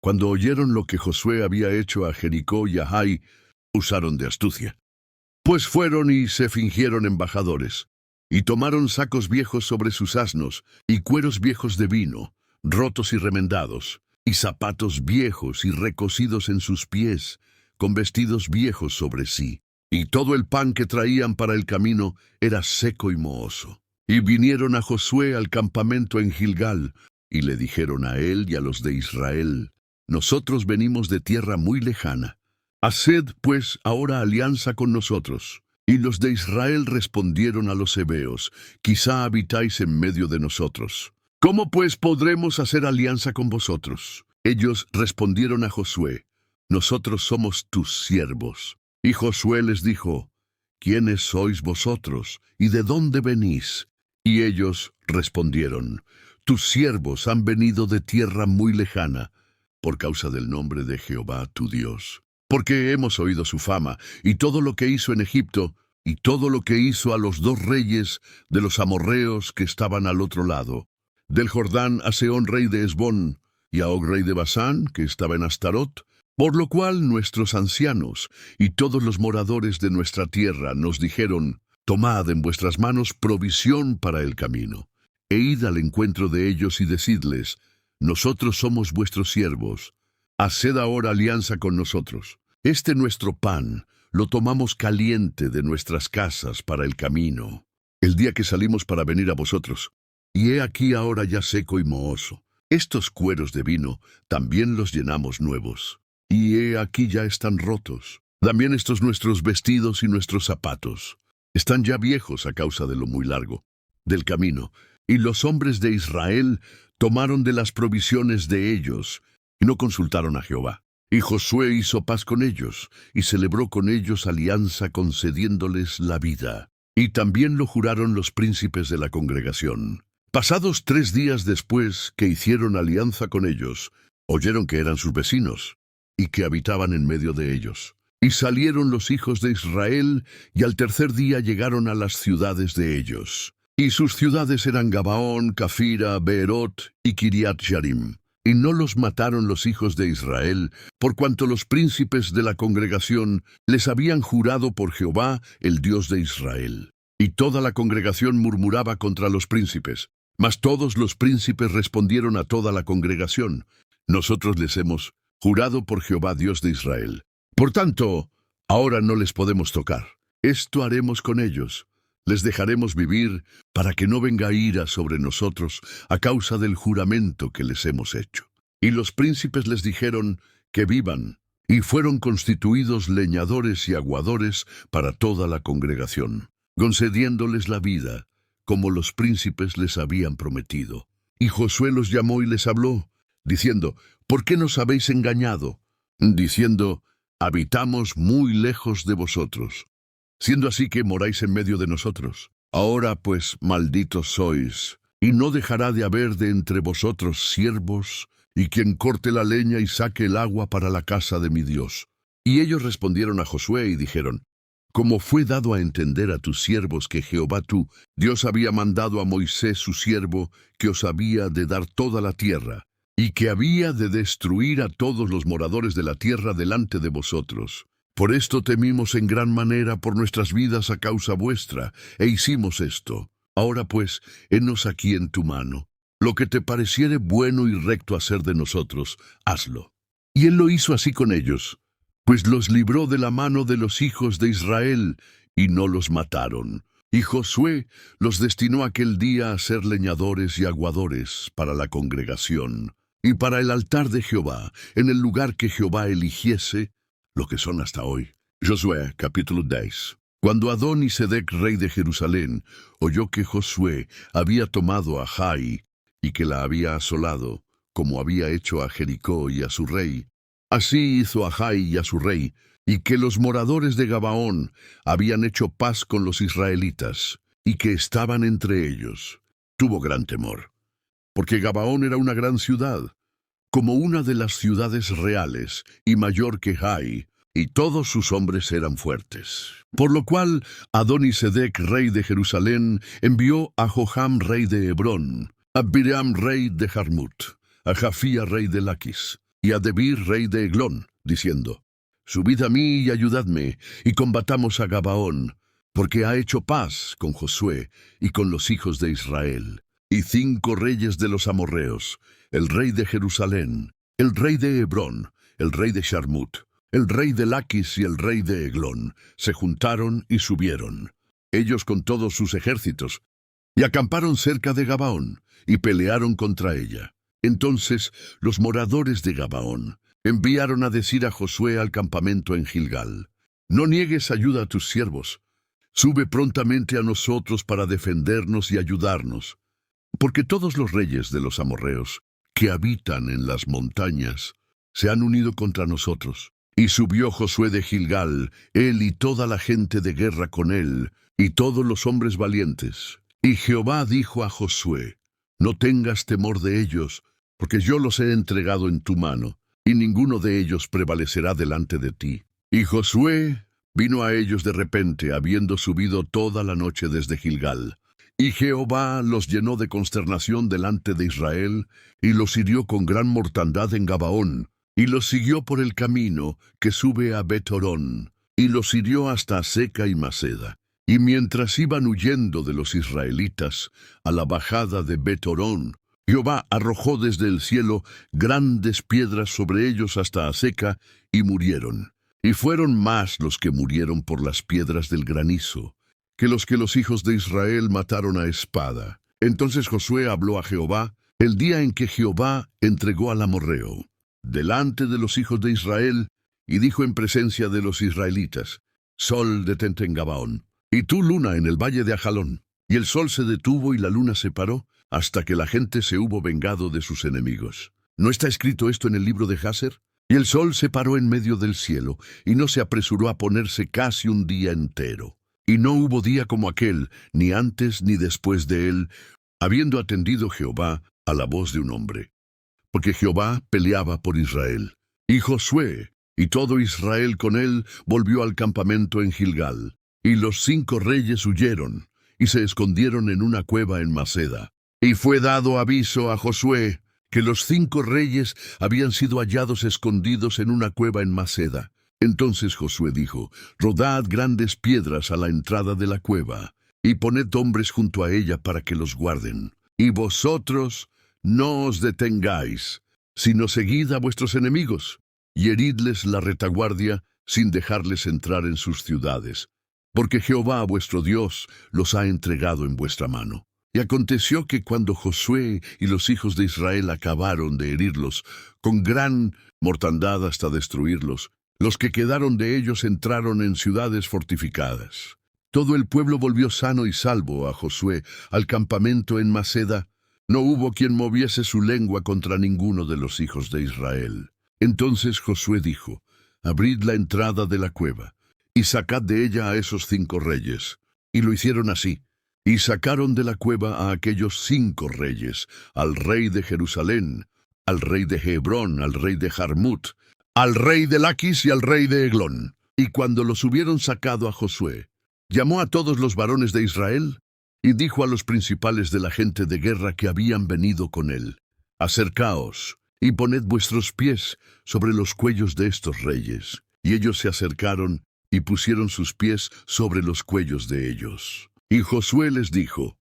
cuando oyeron lo que Josué había hecho a Jericó y a Jai, usaron de astucia. Pues fueron y se fingieron embajadores, y tomaron sacos viejos sobre sus asnos, y cueros viejos de vino, rotos y remendados, y zapatos viejos y recocidos en sus pies, con vestidos viejos sobre sí. Y todo el pan que traían para el camino era seco y mohoso. Y vinieron a Josué al campamento en Gilgal, y le dijeron a él y a los de Israel: Nosotros venimos de tierra muy lejana. Haced, pues, ahora alianza con nosotros. Y los de Israel respondieron a los heveos: Quizá habitáis en medio de nosotros. ¿Cómo, pues, podremos hacer alianza con vosotros? Ellos respondieron a Josué: Nosotros somos tus siervos. Y Josué les dijo: ¿Quiénes sois vosotros, y de dónde venís? Y ellos respondieron: Tus siervos han venido de tierra muy lejana, por causa del nombre de Jehová tu Dios. Porque hemos oído su fama, y todo lo que hizo en Egipto, y todo lo que hizo a los dos reyes de los amorreos que estaban al otro lado, del Jordán a Sehón rey de Hesbón, y a Og rey de Basán, que estaba en Astarot, por lo cual nuestros ancianos y todos los moradores de nuestra tierra nos dijeron: Tomad en vuestras manos provisión para el camino, e id al encuentro de ellos y decidles: Nosotros somos vuestros siervos, haced ahora alianza con nosotros. Este nuestro pan lo tomamos caliente de nuestras casas para el camino, el día que salimos para venir a vosotros, y he aquí ahora ya seco y mohoso. Estos cueros de vino también los llenamos nuevos, y he aquí ya están rotos. También estos nuestros vestidos y nuestros zapatos están ya viejos a causa de lo muy largo del camino. Y los hombres de Israel tomaron de las provisiones de ellos, y no consultaron a Jehová. Y Josué hizo paz con ellos, y celebró con ellos alianza concediéndoles la vida. Y también lo juraron los príncipes de la congregación. Pasados 3 días después que hicieron alianza con ellos, oyeron que eran sus vecinos, y que habitaban en medio de ellos. Y salieron los hijos de Israel, y al tercer día llegaron a las ciudades de ellos. Y sus ciudades eran Gabaón, Cafira, Beerot y Kiriat Yarim. Y no los mataron los hijos de Israel, por cuanto los príncipes de la congregación les habían jurado por Jehová, el Dios de Israel. Y toda la congregación murmuraba contra los príncipes. Mas todos los príncipes respondieron a toda la congregación: Nosotros les hemos jurado por Jehová, Dios de Israel. Por tanto, ahora no les podemos tocar. Esto haremos con ellos: les dejaremos vivir, para que no venga ira sobre nosotros a causa del juramento que les hemos hecho. Y los príncipes les dijeron que vivan, y fueron constituidos leñadores y aguadores para toda la congregación, concediéndoles la vida, como los príncipes les habían prometido. Y Josué los llamó y les habló, diciendo: ¿Por qué nos habéis engañado? Diciendo: habitamos muy lejos de vosotros, siendo así que moráis en medio de nosotros. Ahora pues, malditos sois, y no dejará de haber de entre vosotros siervos, y quien corte la leña y saque el agua para la casa de mi Dios. Y ellos respondieron a Josué y dijeron: como fue dado a entender a tus siervos que Jehová tu Dios había mandado a Moisés su siervo, que os había de dar toda la tierra, y que había de destruir a todos los moradores de la tierra delante de vosotros. Por esto temimos en gran manera por nuestras vidas a causa vuestra, e hicimos esto. Ahora pues, henos aquí en tu mano. Lo que te pareciere bueno y recto hacer de nosotros, hazlo. Y él lo hizo así con ellos, pues los libró de la mano de los hijos de Israel, y no los mataron. Y Josué los destinó aquel día a ser leñadores y aguadores para la congregación, y para el altar de Jehová, en el lugar que Jehová eligiese, lo que son hasta hoy. Josué, capítulo 10. Cuando Adoni-Sedec, rey de Jerusalén, oyó que Josué había tomado a Jai y que la había asolado, como había hecho a Jericó y a su rey, así hizo a Jai y a su rey, y que los moradores de Gabaón habían hecho paz con los israelitas, y que estaban entre ellos, tuvo gran temor, porque Gabaón era una gran ciudad, como una de las ciudades reales, y mayor que Jai, y todos sus hombres eran fuertes. Por lo cual Adoni-Sedec, rey de Jerusalén, envió a Joram, rey de Hebrón, a Biream, rey de Jarmut, a Jafía, rey de Laquis, y a Debir, rey de Eglón, diciendo: Subid a mí y ayudadme, y combatamos a Gabaón, porque ha hecho paz con Josué y con los hijos de Israel. Y 5 reyes de los amorreos, el rey de Jerusalén, el rey de Hebrón, el rey de Jarmut, el rey de Laquis y el rey de Eglón, se juntaron y subieron, ellos con todos sus ejércitos, y acamparon cerca de Gabaón, y pelearon contra ella. Entonces los moradores de Gabaón enviaron a decir a Josué al campamento en Gilgal: No niegues ayuda a tus siervos, sube prontamente a nosotros para defendernos y ayudarnos, porque todos los reyes de los amorreos que habitan en las montañas se han unido contra nosotros. Y subió Josué de Gilgal, él y toda la gente de guerra con él, y todos los hombres valientes. Y Jehová dijo a Josué: No tengas temor de ellos, porque yo los he entregado en tu mano, y ninguno de ellos prevalecerá delante de ti. Y Josué vino a ellos de repente, habiendo subido toda la noche desde Gilgal. Y Jehová los llenó de consternación delante de Israel, y los hirió con gran mortandad en Gabaón, y los siguió por el camino que sube a Bet-Horón, y los hirió hasta Seca y Maceda. Y mientras iban huyendo de los israelitas a la bajada de Bet-Horón, Jehová arrojó desde el cielo grandes piedras sobre ellos hasta Aseca, y murieron. Y fueron más los que murieron por las piedras del granizo, que los hijos de Israel mataron a espada. Entonces Josué habló a Jehová el día en que Jehová entregó al amorreo delante de los hijos de Israel, y dijo en presencia de los israelitas: Sol, detente en Gabaón, y tú, luna, en el valle de Ajalón. Y el sol se detuvo y la luna se paró, hasta que la gente se hubo vengado de sus enemigos. ¿No está escrito esto en el libro de Jaser? Y el sol se paró en medio del cielo, y no se apresuró a ponerse casi un día entero. Y no hubo día como aquel, ni antes ni después de él, habiendo atendido Jehová a la voz de un hombre. Porque Jehová peleaba por Israel. Y Josué, y todo Israel con él, volvió al campamento en Gilgal. Y los 5 reyes huyeron, y se escondieron en una cueva en Maceda. Y fue dado aviso a Josué que los 5 reyes habían sido hallados escondidos en una cueva en Maceda. Entonces Josué dijo: Rodad grandes piedras a la entrada de la cueva, y poned hombres junto a ella para que los guarden. Y vosotros no os detengáis, sino seguid a vuestros enemigos, y heridles la retaguardia, sin dejarles entrar en sus ciudades, porque Jehová vuestro Dios los ha entregado en vuestra mano. Y aconteció que cuando Josué y los hijos de Israel acabaron de herirlos con gran mortandad hasta destruirlos, los que quedaron de ellos entraron en ciudades fortificadas. Todo el pueblo volvió sano y salvo a Josué al campamento en Maceda. No hubo quien moviese su lengua contra ninguno de los hijos de Israel. Entonces Josué dijo: Abrid la entrada de la cueva, y sacad de ella a esos 5 reyes. Y lo hicieron así. Y sacaron de la cueva a aquellos 5 reyes, al rey de Jerusalén, al rey de Hebrón, al rey de Jarmut, al rey de Laquis y al rey de Eglón. Y cuando los hubieron sacado a Josué, llamó a todos los varones de Israel, y dijo a los principales de la gente de guerra que habían venido con él: Acercaos, y poned vuestros pies sobre los cuellos de estos reyes. Y ellos se acercaron, y pusieron sus pies sobre los cuellos de ellos. Y Josué les dijo: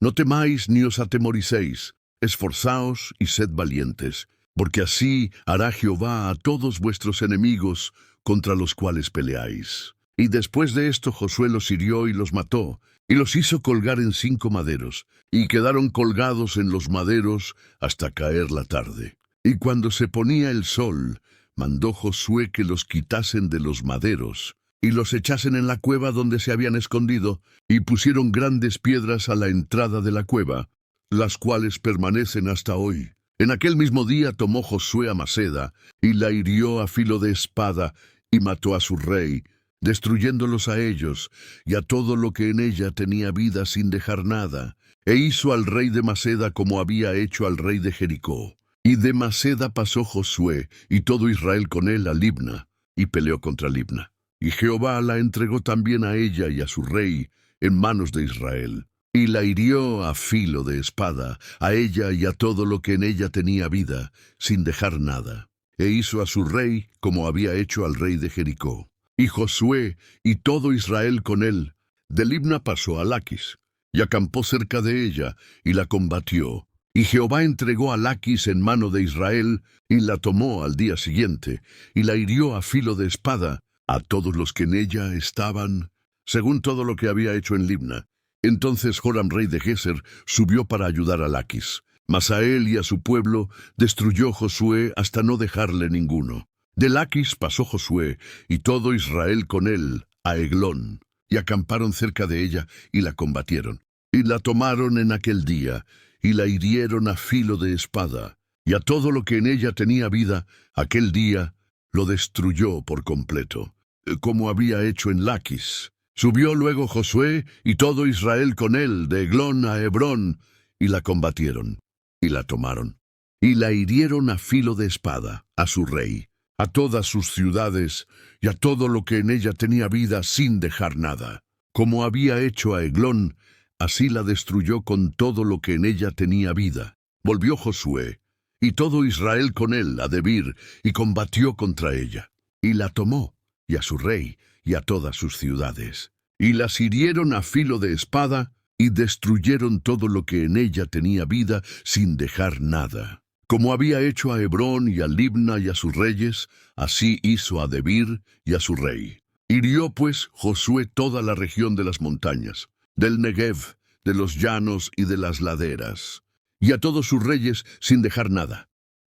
No temáis ni os atemoricéis, esforzaos y sed valientes, porque así hará Jehová a todos vuestros enemigos contra los cuales peleáis. Y después de esto Josué los hirió y los mató, y los hizo colgar en 5 maderos, y quedaron colgados en los maderos hasta caer la tarde. Y cuando se ponía el sol, mandó Josué que los quitasen de los maderos y los echasen en la cueva donde se habían escondido, y pusieron grandes piedras a la entrada de la cueva, las cuales permanecen hasta hoy. En aquel mismo día tomó Josué a Maceda, y la hirió a filo de espada, y mató a su rey, destruyéndolos a ellos, y a todo lo que en ella tenía vida sin dejar nada. E hizo al rey de Maceda como había hecho al rey de Jericó. Y de Maceda pasó Josué, y todo Israel con él, a Libna, y peleó contra Libna. Y Jehová la entregó también a ella y a su rey en manos de Israel. Y la hirió a filo de espada, a ella y a todo lo que en ella tenía vida, sin dejar nada. E hizo a su rey como había hecho al rey de Jericó. Y Josué y todo Israel con él, de Libna pasó a Laquis, y acampó cerca de ella, y la combatió. Y Jehová entregó a Laquis en mano de Israel, y la tomó al día siguiente, y la hirió a filo de espada, a todos los que en ella estaban, según todo lo que había hecho en Libna. Entonces Joram, rey de Geser, subió para ayudar a Laquis. Mas a él y a su pueblo destruyó Josué hasta no dejarle ninguno. De Laquis pasó Josué, y todo Israel con él, a Eglón, y acamparon cerca de ella, y la combatieron. Y la tomaron en aquel día, y la hirieron a filo de espada, y a todo lo que en ella tenía vida, aquel día lo destruyó por completo, como había hecho en Laquis. Subió luego Josué y todo Israel con él, de Eglón a Hebrón, y la combatieron, y la tomaron, y la hirieron a filo de espada, a su rey, a todas sus ciudades, y a todo lo que en ella tenía vida, sin dejar nada. Como había hecho a Eglón, así la destruyó con todo lo que en ella tenía vida. Volvió Josué, y todo Israel con él, a Debir, y combatió contra ella, y la tomó, y a su rey, y a todas sus ciudades. Y las hirieron a filo de espada, y destruyeron todo lo que en ella tenía vida, sin dejar nada. Como había hecho a Hebrón y a Libna y a sus reyes, así hizo a Debir y a su rey. Hirió pues Josué toda la región de las montañas, del Negev, de los llanos y de las laderas, y a todos sus reyes sin dejar nada.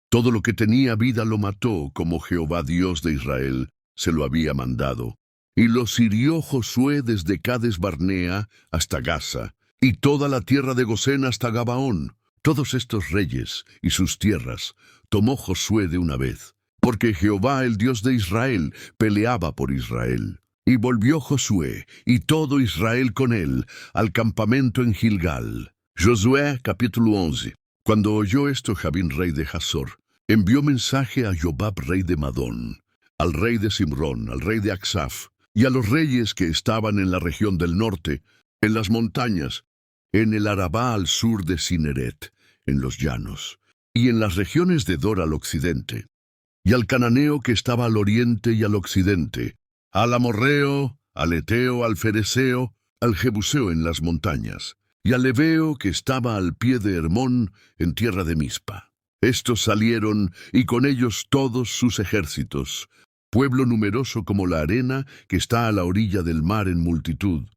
Todo lo que tenía vida lo mató, como Jehová Dios de Israel se lo había mandado. Y los hirió Josué desde Cades Barnea hasta Gaza, y toda la tierra de Gosén hasta Gabaón. Todos estos reyes y sus tierras tomó Josué de una vez, porque Jehová, el Dios de Israel, peleaba por Israel. Y volvió Josué, y todo Israel con él, al campamento en Gilgal. Josué capítulo 11. Cuando oyó esto Jabín, rey de Hazor, envió mensaje a Jobab, rey de Madón, al rey de Simrón, al rey de Aksaf, y a los reyes que estaban en la región del norte, en las montañas, en el Arabá al sur de Cineret, en los llanos, y en las regiones de Dor al occidente, y al cananeo que estaba al oriente y al occidente, al amorreo, al eteo, al fereceo, al jebuseo en las montañas, y al heveo que estaba al pie de Hermón, en tierra de Mispa. Estos salieron, y con ellos todos sus ejércitos, pueblo numeroso como la arena que está a la orilla del mar en multitud,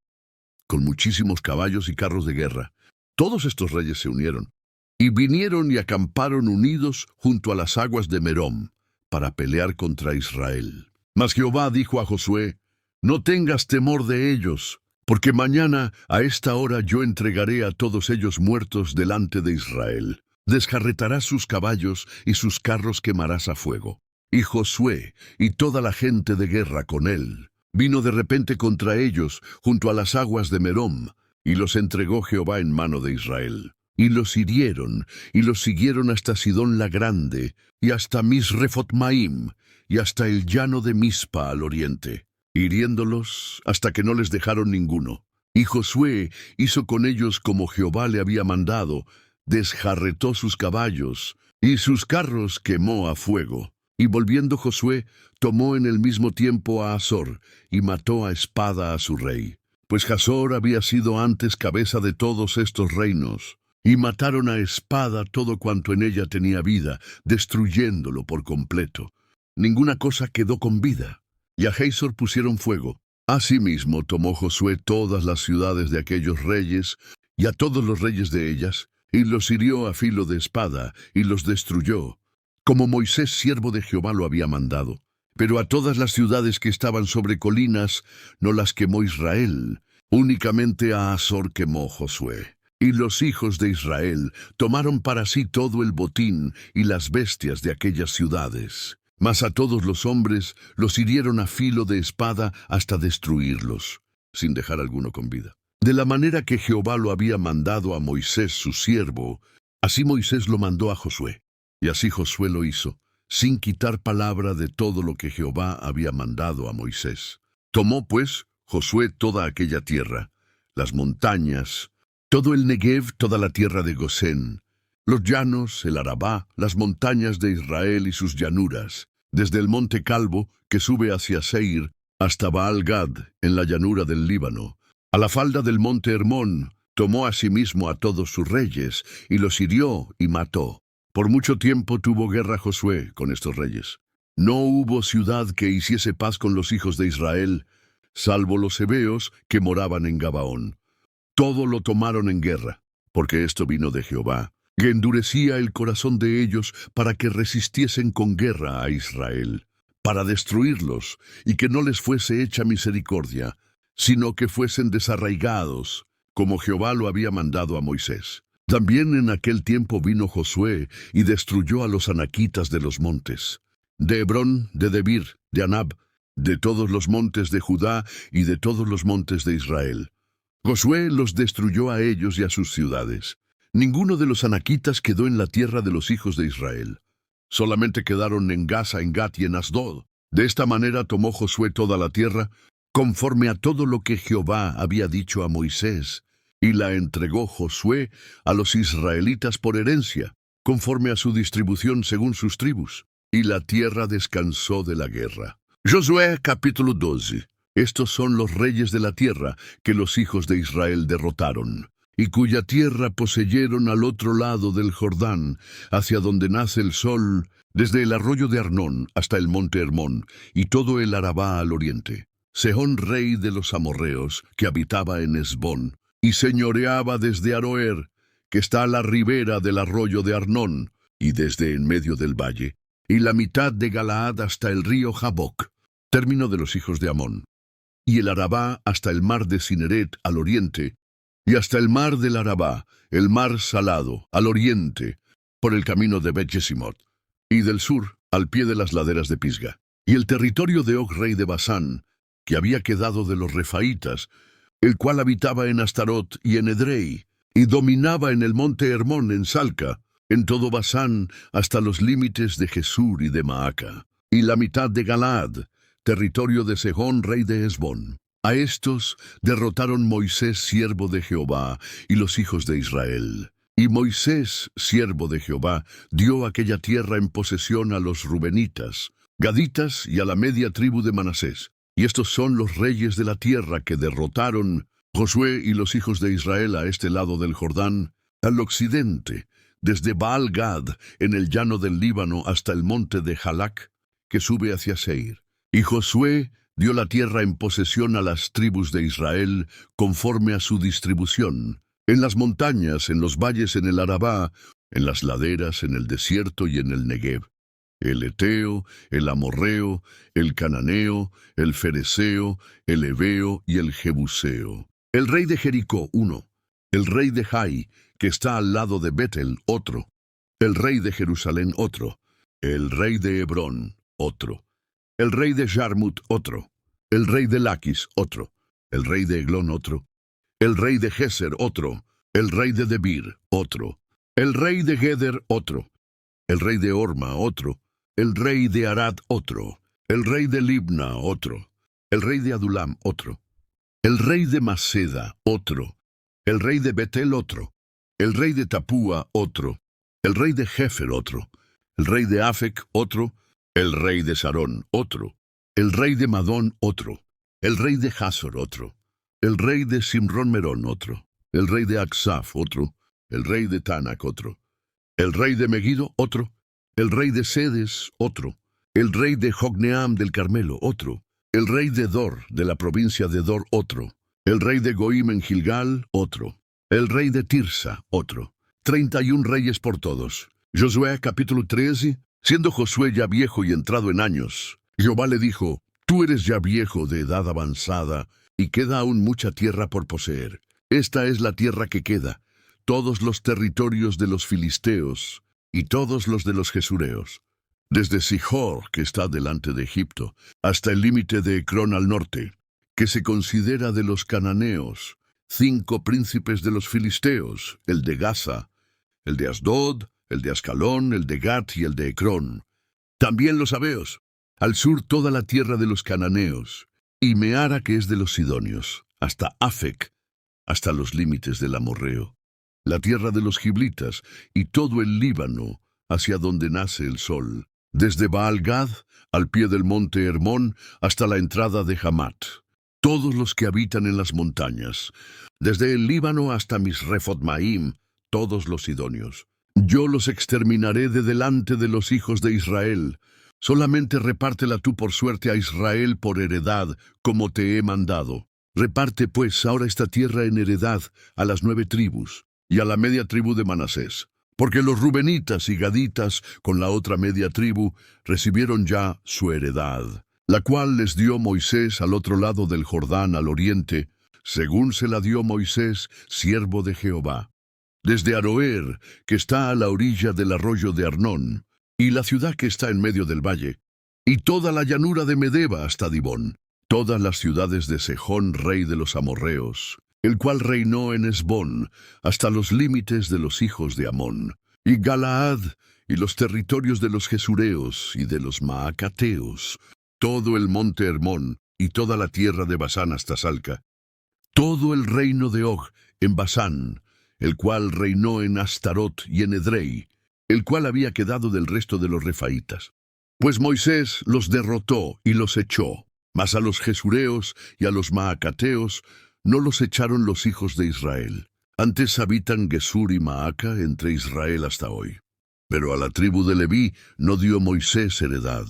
con muchísimos caballos y carros de guerra. Todos estos reyes se unieron, y vinieron y acamparon unidos junto a las aguas de Merom, para pelear contra Israel. Mas Jehová dijo a Josué: no tengas temor de ellos, porque mañana a esta hora yo entregaré a todos ellos muertos delante de Israel. Desjarretarás sus caballos y sus carros quemarás a fuego. Y Josué y toda la gente de guerra con él vino de repente contra ellos junto a las aguas de Merom, y los entregó Jehová en mano de Israel. Y los hirieron, y los siguieron hasta Sidón la Grande, y hasta Misrefotmaim, y hasta el llano de Mispa al oriente, hiriéndolos hasta que no les dejaron ninguno. Y Josué hizo con ellos como Jehová le había mandado, desjarretó sus caballos, y sus carros quemó a fuego. Y volviendo Josué, tomó en el mismo tiempo a Hazor, y mató a espada a su rey. Pues Hazor había sido antes cabeza de todos estos reinos. Y mataron a espada todo cuanto en ella tenía vida, destruyéndolo por completo. Ninguna cosa quedó con vida. Y a Hazor pusieron fuego. Asimismo tomó Josué todas las ciudades de aquellos reyes, y a todos los reyes de ellas, y los hirió a filo de espada, y los destruyó. como Moisés, siervo de Jehová, lo había mandado. Pero a todas las ciudades que estaban sobre colinas no las quemó Israel, únicamente a Hazor quemó Josué. Y los hijos de Israel tomaron para sí todo el botín y las bestias de aquellas ciudades. Mas a todos los hombres los hirieron a filo de espada hasta destruirlos, sin dejar alguno con vida. De la manera que Jehová lo había mandado a Moisés su siervo, así Moisés lo mandó a Josué. Y así Josué lo hizo, sin quitar palabra de todo lo que Jehová había mandado a Moisés. Tomó, pues, Josué toda aquella tierra, las montañas, todo el Negev, toda la tierra de Gosén, los llanos, el Arabá, las montañas de Israel y sus llanuras, desde el monte Calvo, que sube hacia Seir, hasta Baal-Gad, en la llanura del Líbano. A la falda del monte Hermón, tomó asimismo a todos sus reyes, y los hirió y mató. Por mucho tiempo tuvo guerra Josué con estos reyes. No hubo ciudad que hiciese paz con los hijos de Israel, salvo los heveos que moraban en Gabaón. Todo lo tomaron en guerra, porque esto vino de Jehová, que endurecía el corazón de ellos para que resistiesen con guerra a Israel, para destruirlos, y que no les fuese hecha misericordia, sino que fuesen desarraigados, como Jehová lo había mandado a Moisés. También en aquel tiempo vino Josué y destruyó a los anaquitas de los montes, de Hebrón, de Debir, de Anab, de todos los montes de Judá y de todos los montes de Israel. Josué los destruyó a ellos y a sus ciudades. Ninguno de los anaquitas quedó en la tierra de los hijos de Israel. Solamente quedaron en Gaza, en Gat y en Asdod. De esta manera tomó Josué toda la tierra, conforme a todo lo que Jehová había dicho a Moisés, y la entregó Josué a los israelitas por herencia, conforme a su distribución según sus tribus. Y la tierra descansó de la guerra. Josué capítulo 12. Estos son los reyes de la tierra que los hijos de Israel derrotaron, y cuya tierra poseyeron al otro lado del Jordán, hacia donde nace el sol, desde el arroyo de Arnón hasta el monte Hermón, y todo el Arabá al oriente. Sehón, rey de los amorreos, que habitaba en Hesbón, y señoreaba desde Aroer, que está a la ribera del arroyo de Arnón, y desde en medio del valle, y la mitad de Galaad hasta el río Jaboc, término de los hijos de Amón, y el Arabá hasta el mar de Cineret al oriente, y hasta el mar del Arabá, el mar salado, al oriente, por el camino de Bet-Jesimot, y del sur, al pie de las laderas de Pisga, y el territorio de Og, rey de Basán, que había quedado de los refaítas, el cual habitaba en Astarot y en Edrei, y dominaba en el monte Hermón en Salca, en todo Basán, hasta los límites de Jesur y de Maaca, y la mitad de Galaad, territorio de Sehón, rey de Hesbón. A estos derrotaron Moisés, siervo de Jehová, y los hijos de Israel. Y Moisés, siervo de Jehová, dio aquella tierra en posesión a los rubenitas, gaditas y a la media tribu de Manasés. Y estos son los reyes de la tierra que derrotaron Josué y los hijos de Israel a este lado del Jordán, al occidente, desde Baal-Gad, en el llano del Líbano, hasta el monte de Jalac, que sube hacia Seir. Y Josué dio la tierra en posesión a las tribus de Israel, conforme a su distribución, en las montañas, en los valles, en el Arabá, en las laderas, en el desierto y en el Negev. El Eteo, el Amorreo, el Cananeo, el Fereseo, el Heveo y el Jebuseo. El rey de Jericó, uno. El rey de Jai, que está al lado de Betel, otro. El rey de Jerusalén, otro. El rey de Hebrón, otro. El rey de Jarmut, otro. El rey de Laquis, otro. El rey de Eglón, otro. El rey de Geser, otro. El rey de Debir, otro. El rey de Geder, otro. El rey de Orma, otro. El rey de Arad, otro. El rey de Libna, otro. El rey de Adulam, otro. El rey de Maceda, otro. El rey de Betel, otro. El rey de Tapúa, otro. El rey de Jefer, otro. El rey de Afec, otro. El rey de Sarón, otro. El rey de Madón, otro. El rey de Hazor, otro. El rey de Simrón Merón, otro. El rey de Aksaf, otro. El rey de Tanac, otro. El rey de Megido, otro. El rey de Sedes, otro. El rey de Jogneam del Carmelo, otro. El rey de Dor, de la provincia de Dor, otro. El rey de Goim en Gilgal, otro. El rey de Tirsa, otro. 31 reyes por todos. Josué capítulo 13. Siendo Josué ya viejo y entrado en años, Jehová le dijo, tú eres ya viejo de edad avanzada, y queda aún mucha tierra por poseer. Esta es la tierra que queda, todos los territorios de los filisteos, y todos los de los jesureos, desde Sihor, que está delante de Egipto, hasta el límite de Ecrón al norte, que se considera de los cananeos, 5 príncipes de los filisteos, el de Gaza, el de Asdod, el de Ascalón, el de Gat y el de Ecrón. También los sabeos, al sur toda la tierra de los cananeos, y Meara, que es de los sidonios, hasta Afec, hasta los límites del amorreo, la tierra de los giblitas, y todo el Líbano, hacia donde nace el sol, desde Baal-Gad, al pie del monte Hermón, hasta la entrada de Hamat. Todos los que habitan en las montañas, desde el Líbano hasta Misrefot-Maim, todos los sidonios. Yo los exterminaré de delante de los hijos de Israel. Solamente repártela tú por suerte a Israel por heredad, como te he mandado. Reparte pues ahora esta tierra en heredad a las 9 tribus, y a la media tribu de Manasés, porque los rubenitas y gaditas, con la otra media tribu, recibieron ya su heredad, la cual les dio Moisés al otro lado del Jordán al oriente, según se la dio Moisés, siervo de Jehová. Desde Aroer, que está a la orilla del arroyo de Arnón, y la ciudad que está en medio del valle, y toda la llanura de Medeba hasta Dibón, todas las ciudades de Sejón, rey de los amorreos, el cual reinó en Hesbón, hasta los límites de los hijos de Amón, y Galaad, y los territorios de los jesureos y de los maacateos, todo el monte Hermón, y toda la tierra de Basán hasta Salca, todo el reino de Og en Basán, el cual reinó en Astarot y en Edrei, el cual había quedado del resto de los refaítas. Pues Moisés los derrotó y los echó, mas a los jesureos y a los maacateos no los echaron los hijos de Israel. Antes habitan Gesur y Maaca entre Israel hasta hoy. Pero a la tribu de Leví no dio Moisés heredad.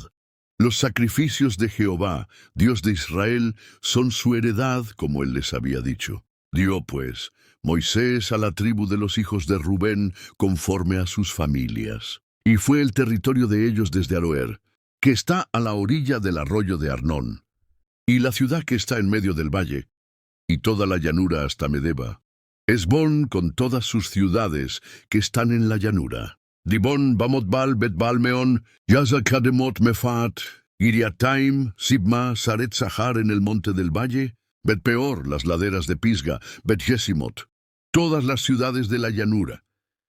Los sacrificios de Jehová, Dios de Israel, son su heredad, como él les había dicho. Dio, pues, Moisés a la tribu de los hijos de Rubén conforme a sus familias. Y fue el territorio de ellos desde Aroer, que está a la orilla del arroyo de Arnón, y la ciudad que está en medio del valle, y toda la llanura hasta Medeba. Hesbón con todas sus ciudades que están en la llanura. Dibón, Bamotbal, Betbalmeón, Yazakademot Mefat, Iriataim, Sibma, Saret Sahar en el monte del valle, Betpeor, las laderas de Pisga, Bet-Jesimot, todas las ciudades de la llanura,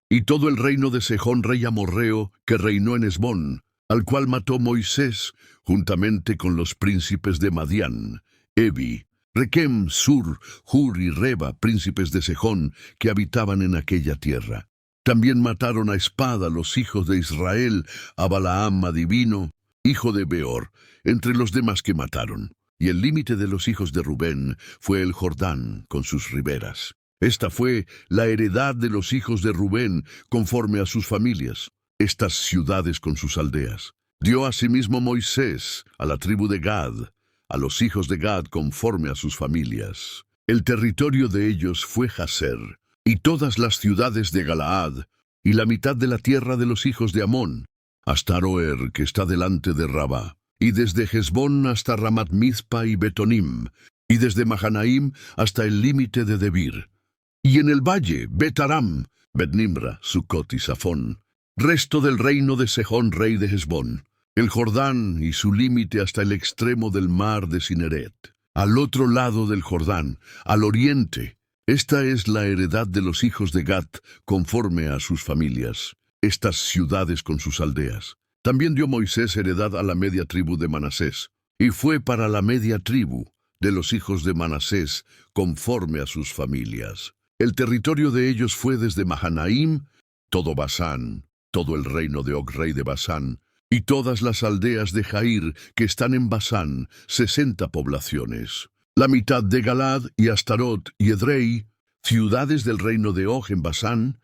y todo el reino de Sejón, rey amorreo, que reinó en Hesbón, al cual mató Moisés, juntamente con los príncipes de Madián, Evi, Requem, Sur, Hur y Reba, príncipes de Sejón, que habitaban en aquella tierra. También mataron a espada los hijos de Israel, a Balaam adivino, hijo de Beor, entre los demás que mataron. Y el límite de los hijos de Rubén fue el Jordán con sus riberas. Esta fue la heredad de los hijos de Rubén conforme a sus familias, estas ciudades con sus aldeas. Dio asimismo Moisés a la tribu de Gad, a los hijos de Gad conforme a sus familias. El territorio de ellos fue Jaser, y todas las ciudades de Galaad, y la mitad de la tierra de los hijos de Amón, hasta Aroer, que está delante de Rabá, y desde Hesbón hasta Ramat Mizpa y Betonim, y desde Mahanaim hasta el límite de Debir. Y en el valle, Bet-Aram, Bet-Nimra, Sucot y Safón, resto del reino de Sejón, rey de Hesbón, el Jordán y su límite hasta el extremo del mar de Cineret, al otro lado del Jordán, al oriente. Esta es la heredad de los hijos de Gad, conforme a sus familias, estas ciudades con sus aldeas. También dio Moisés heredad a la media tribu de Manasés, y fue para la media tribu de los hijos de Manasés, conforme a sus familias. El territorio de ellos fue desde Mahanaim, todo Basán, todo el reino de Og, rey de Basán, y todas las aldeas de Jair que están en Basán, 60 poblaciones. La mitad de Galad y Astarot y Edrei, ciudades del reino de Og en Basán,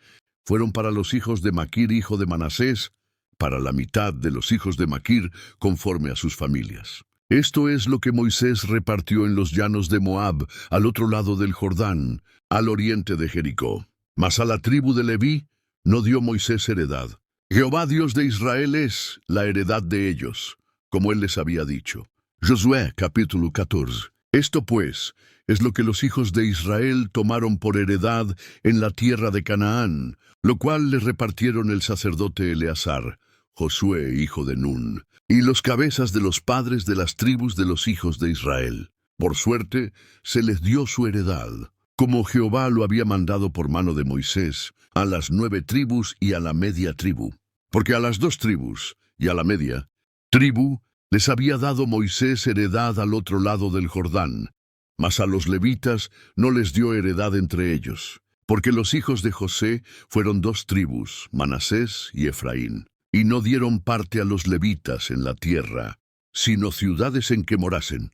fueron para los hijos de Maquir, hijo de Manasés, para la mitad de los hijos de Maquir, conforme a sus familias. Esto es lo que Moisés repartió en los llanos de Moab, al otro lado del Jordán, al oriente de Jericó. Mas a la tribu de Leví no dio Moisés heredad. Jehová Dios de Israel es la heredad de ellos, como él les había dicho. Josué capítulo 14. Esto pues es lo que los hijos de Israel tomaron por heredad en la tierra de Canaán, lo cual les repartieron el sacerdote Eleazar, Josué hijo de Nun, y los cabezas de los padres de las tribus de los hijos de Israel. Por suerte se les dio su heredad, como Jehová lo había mandado por mano de Moisés, a las 9 tribus y a la media tribu. Porque a las 2 tribus y a la media tribu les había dado Moisés heredad al otro lado del Jordán, mas a los levitas no les dio heredad entre ellos, porque los hijos de José fueron 2 tribus, Manasés y Efraín, y no dieron parte a los levitas en la tierra, sino ciudades en que morasen,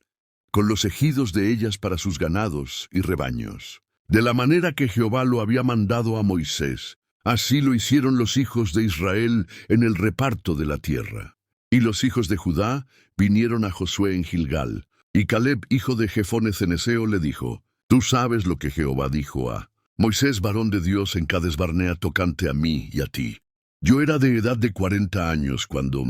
con los ejidos de ellas para sus ganados y rebaños. De la manera que Jehová lo había mandado a Moisés, así lo hicieron los hijos de Israel en el reparto de la tierra. Y los hijos de Judá vinieron a Josué en Gilgal, y Caleb, hijo de Jefone ceneseo, le dijo: Tú sabes lo que Jehová dijo a Moisés, varón de Dios, en Cades Barnea, tocante a mí y a ti. Yo era de edad de 40 años cuando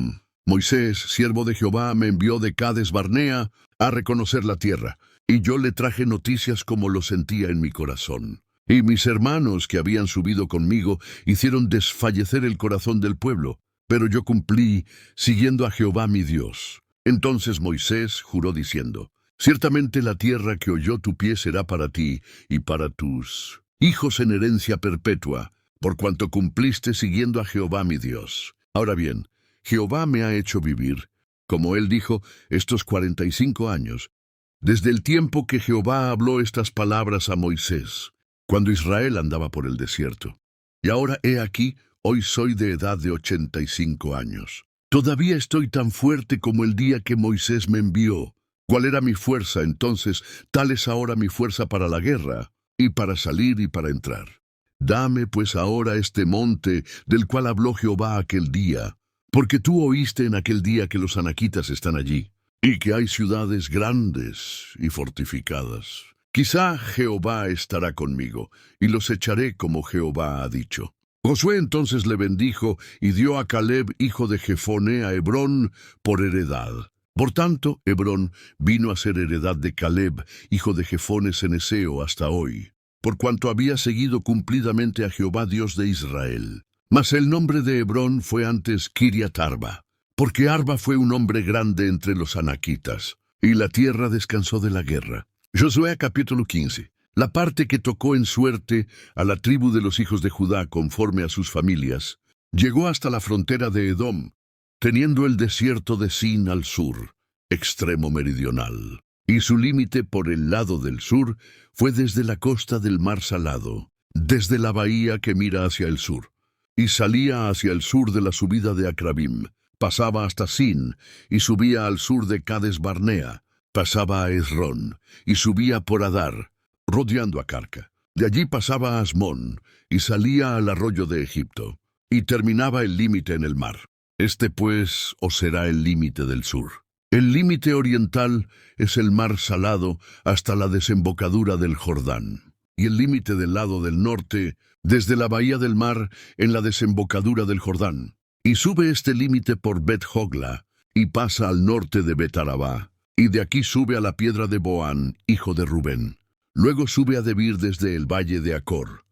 Moisés, siervo de Jehová, me envió de Cades Barnea a reconocer la tierra, y yo le traje noticias como lo sentía en mi corazón. Y mis hermanos que habían subido conmigo hicieron desfallecer el corazón del pueblo, pero yo cumplí siguiendo a Jehová mi Dios. Entonces Moisés juró diciendo: Ciertamente la tierra que oyó tu pie será para ti y para tus hijos en herencia perpetua, por cuanto cumpliste siguiendo a Jehová mi Dios. Ahora bien, Jehová me ha hecho vivir, como él dijo, estos 45 años, desde el tiempo que Jehová habló estas palabras a Moisés, cuando Israel andaba por el desierto. Y ahora he aquí, hoy soy de edad de 85 años. Todavía estoy tan fuerte como el día que Moisés me envió. ¿Cuál era mi fuerza entonces? Tal es ahora mi fuerza para la guerra, y para salir y para entrar. Dame pues ahora este monte del cual habló Jehová aquel día, porque tú oíste en aquel día que los anaquitas están allí, y que hay ciudades grandes y fortificadas. Quizá Jehová estará conmigo, y los echaré como Jehová ha dicho. Josué entonces le bendijo y dio a Caleb, hijo de Jefone, a Hebrón por heredad. Por tanto, Hebrón vino a ser heredad de Caleb, hijo de Jefone ceneseo, hasta hoy, por cuanto había seguido cumplidamente a Jehová Dios de Israel. Mas el nombre de Hebrón fue antes Kiriat Arba, porque Arba fue un hombre grande entre los anaquitas, y la tierra descansó de la guerra. Josué capítulo 15. La parte que tocó en suerte a la tribu de los hijos de Judá conforme a sus familias, llegó hasta la frontera de Edom, teniendo el desierto de Sin al sur, extremo meridional, y su límite por el lado del sur fue desde la costa del mar Salado, desde la bahía que mira hacia el sur, y salía hacia el sur de la subida de Acrabim, pasaba hasta Sin, y subía al sur de Cades Barnea, pasaba a Esrón, y subía por Adar, rodeando a Carca. De allí pasaba a Asmón, y salía al arroyo de Egipto, y terminaba el límite en el mar. Este pues os será el límite del sur. El límite oriental es el mar Salado hasta la desembocadura del Jordán, y el límite del lado del norte, desde la bahía del mar en la desembocadura del Jordán. Y sube este límite por Bet-Hogla, y pasa al norte de Bet-Arabá, y de aquí sube a la piedra de Boán, hijo de Rubén. Luego sube a Debir desde el valle de Acor,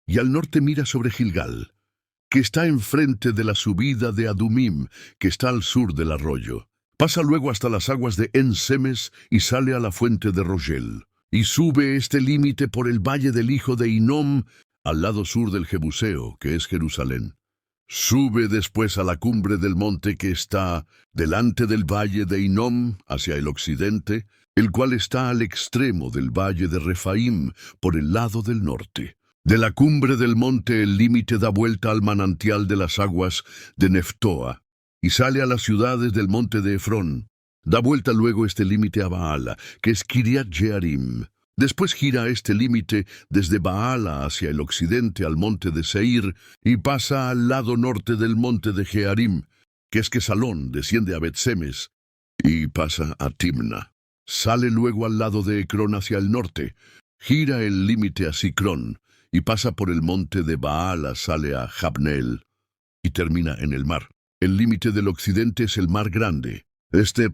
y al norte mira sobre Gilgal, que está enfrente de la subida de Adumim, que está al sur del arroyo. Pasa luego hasta las aguas de En-Semes y sale a la fuente de Rogel. Y sube este límite por el valle del hijo de Hinnom, al lado sur del Jebuseo, que es Jerusalén. Sube después a la cumbre del monte que está delante del valle de Hinnom, hacia el occidente, el cual está al extremo del valle de Refaim, por el lado del norte. De la cumbre del monte el límite da vuelta al manantial de las aguas de Neftoa, y sale a las ciudades del monte de Efrón. Da vuelta luego este límite a Baala, que es Kiriat Jearim. Después gira este límite desde Baala hacia el occidente al monte de Seir, y pasa al lado norte del monte de Jearim, que es Quesalón, desciende a Bet-Semes, y pasa a Timna. Sale luego al lado de Ecrón hacia el norte, gira el límite a Sicrón, y pasa por el monte de Baala, sale a Jabneel. y termina en el mar. El límite del occidente es el mar grande.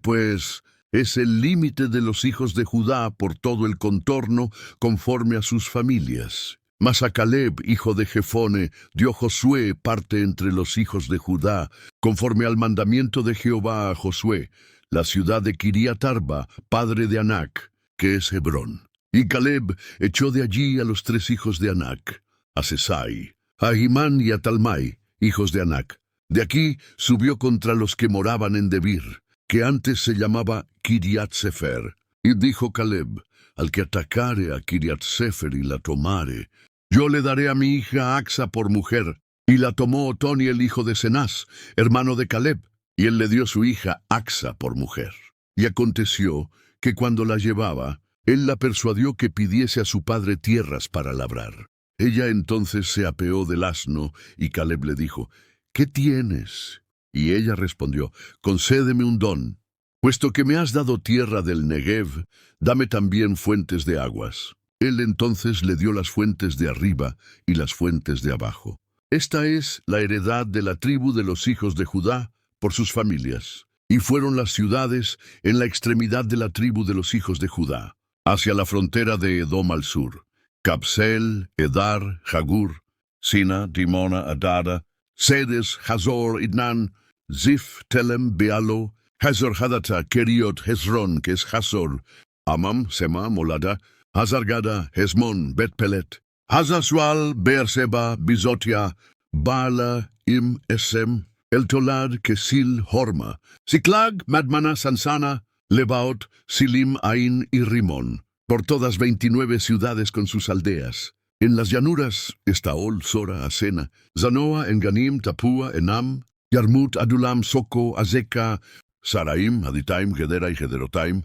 Pues, es el límite de los hijos de Judá por todo el contorno conforme a sus familias. Mas a Caleb, hijo de Jefone, dio Josué parte entre los hijos de Judá, conforme al mandamiento de Jehová a Josué, la ciudad de Kiriat Arba, padre de Anac, que es Hebrón. Y Caleb echó de allí a los 3 hijos de Anac, a Sesai, a Ahimán y a Talmai, hijos de Anac. De aquí subió contra los que moraban en Debir, que antes se llamaba Kiriat Sefer. Y dijo Caleb: al que atacare a Kiriat Sefer y la tomare, yo le daré a mi hija Axa por mujer. Y la tomó Otoni el hijo de Cenaz, hermano de Caleb, y él le dio su hija Axa por mujer. Y aconteció que cuando la llevaba, él la persuadió que pidiese a su padre tierras para labrar. Ella entonces se apeó del asno, y Caleb le dijo: ¿qué tienes? Y ella respondió: concédeme un don. Puesto que me has dado tierra del Negev, dame también fuentes de aguas. Él entonces le dio las fuentes de arriba y las fuentes de abajo. Esta es la heredad de la tribu de los hijos de Judá por sus familias. Y fueron las ciudades en la extremidad de la tribu de los hijos de Judá, hacia la frontera de Edom al sur: Capsel, Edar, Jagur, Sina, Dimona, Adada, Sedes, Hazor, Idnan, Zif, Telem, Bealo, Hazor Hadata, Keriot, Hezron, que es Hazor, Amam, Sema, Molada, Hazargada, Hezmon, Bet-Pelet, Hazasual, Beerseba, Bizotia, Baala, Im, Esem, El Tolad, Kesil, Horma, Ziklag, Madmana, Sansana, Lebaot, Silim, Ain y Rimón, por todas 29 ciudades con sus aldeas. En las llanuras, Estaol, Sora, Asena, Zanoa, Enganim, Tapúa, Enam, Yarmut, Adulam, Soco, Azeka, Saraim, Aditaim, Gedera y Gederotaim,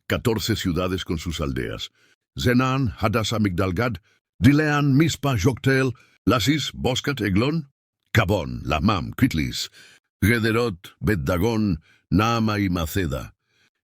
14 ciudades con sus aldeas. Zenan, Hadasa, Migdalgad, Dilean, Mispa, Joktel, Lasis, Boscat, Eglon, Cabón, Lamam, Kitlis, Gederot, Bet-Dagón, Naama y Maceda.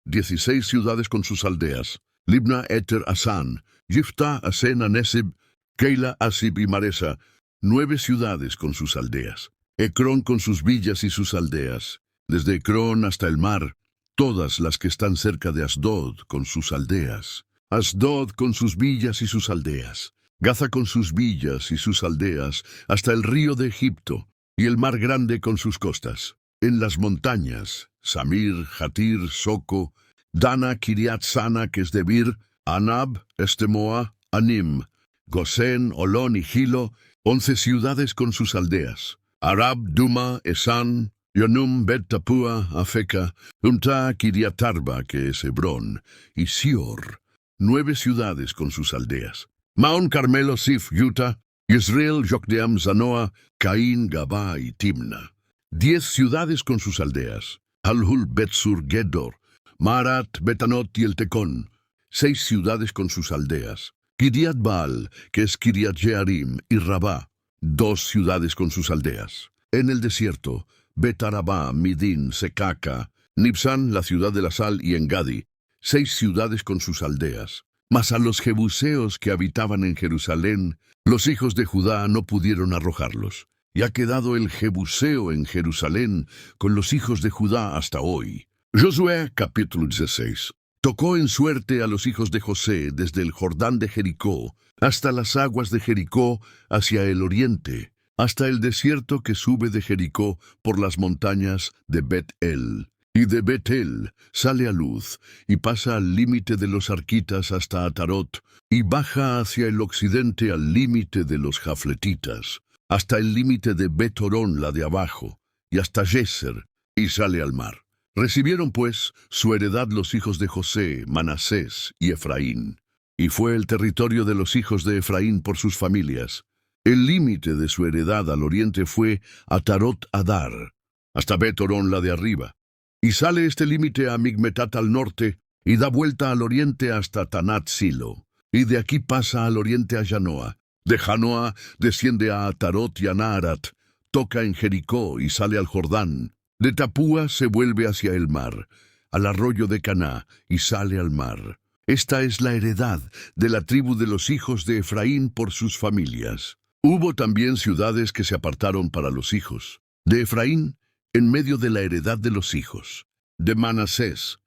16 ciudades con sus aldeas. Libna, Eter, Asan, Yifta, Asena, Nesib, Keila, Asib y Maresa. 9 ciudades con sus aldeas. Ecrón con sus villas y sus aldeas. Desde Ecrón hasta el mar, todas las que están cerca de Asdod con sus aldeas. Asdod con sus villas y sus aldeas. Gaza con sus villas y sus aldeas, hasta el río de Egipto, y el mar grande con sus costas. En las montañas, Samir, Jatir, Soco, Dana, Kiriat Sana, que es Debir, Anab, Estemoa, Anim, Gosén, Olón y Gilo, 11 ciudades con sus aldeas. Arab, Duma, Esan, Yonum, Bet-Tapúa, Afeca, Umta, Kiriat Arba, que es Hebrón, y Sior, 9 ciudades con sus aldeas. Maón, Carmelo, Sif, Yuta, Yisrael, Jokdeam, Zanoa, Caín, Gabá y Timna. 10 ciudades con sus aldeas. Halhul, Betsur, Gedor, Marat, Betanot y el Tecón. 6 ciudades con sus aldeas. Kiriat Baal, que es Kiriat Jearim, y Rabá. 2 ciudades con sus aldeas. En el desierto, Bet-Arabá, Midín, Secaca, Nibsan, la ciudad de la sal, y Engadi. 6 ciudades con sus aldeas. Mas a los jebuseos que habitaban en Jerusalén, los hijos de Judá no pudieron arrojarlos. Y ha quedado el jebuseo en Jerusalén con los hijos de Judá hasta hoy. Josué, capítulo 16. Tocó en suerte a los hijos de José desde el Jordán de Jericó hasta las aguas de Jericó hacia el oriente, hasta el desierto que sube de Jericó por las montañas de Bet-El. Y de Bet-El sale a Luz, y pasa al límite de los arquitas hasta Atarot, y baja hacia el occidente al límite de los jafletitas, hasta el límite de Bet-Horón, la de abajo, y hasta Yeser, y sale al mar. Recibieron, pues, su heredad los hijos de José, Manasés y Efraín. Y fue el territorio de los hijos de Efraín por sus familias. El límite de su heredad al oriente fue Atarot Adar, hasta Bet-Horón, la de arriba. Y sale este límite a Migmetat al norte, y da vuelta al oriente hasta Tanat Silo. Y de aquí pasa al oriente a Janoa. De Janoa desciende a Atarot y a Naarat, toca en Jericó y sale al Jordán. De Tapúa se vuelve hacia el mar, al arroyo de Caná, y sale al mar. Esta es la heredad de la tribu de los hijos de Efraín por sus familias. Hubo también ciudades que se apartaron para los hijos. De Efraín, en medio de la heredad de los hijos. De Manasés,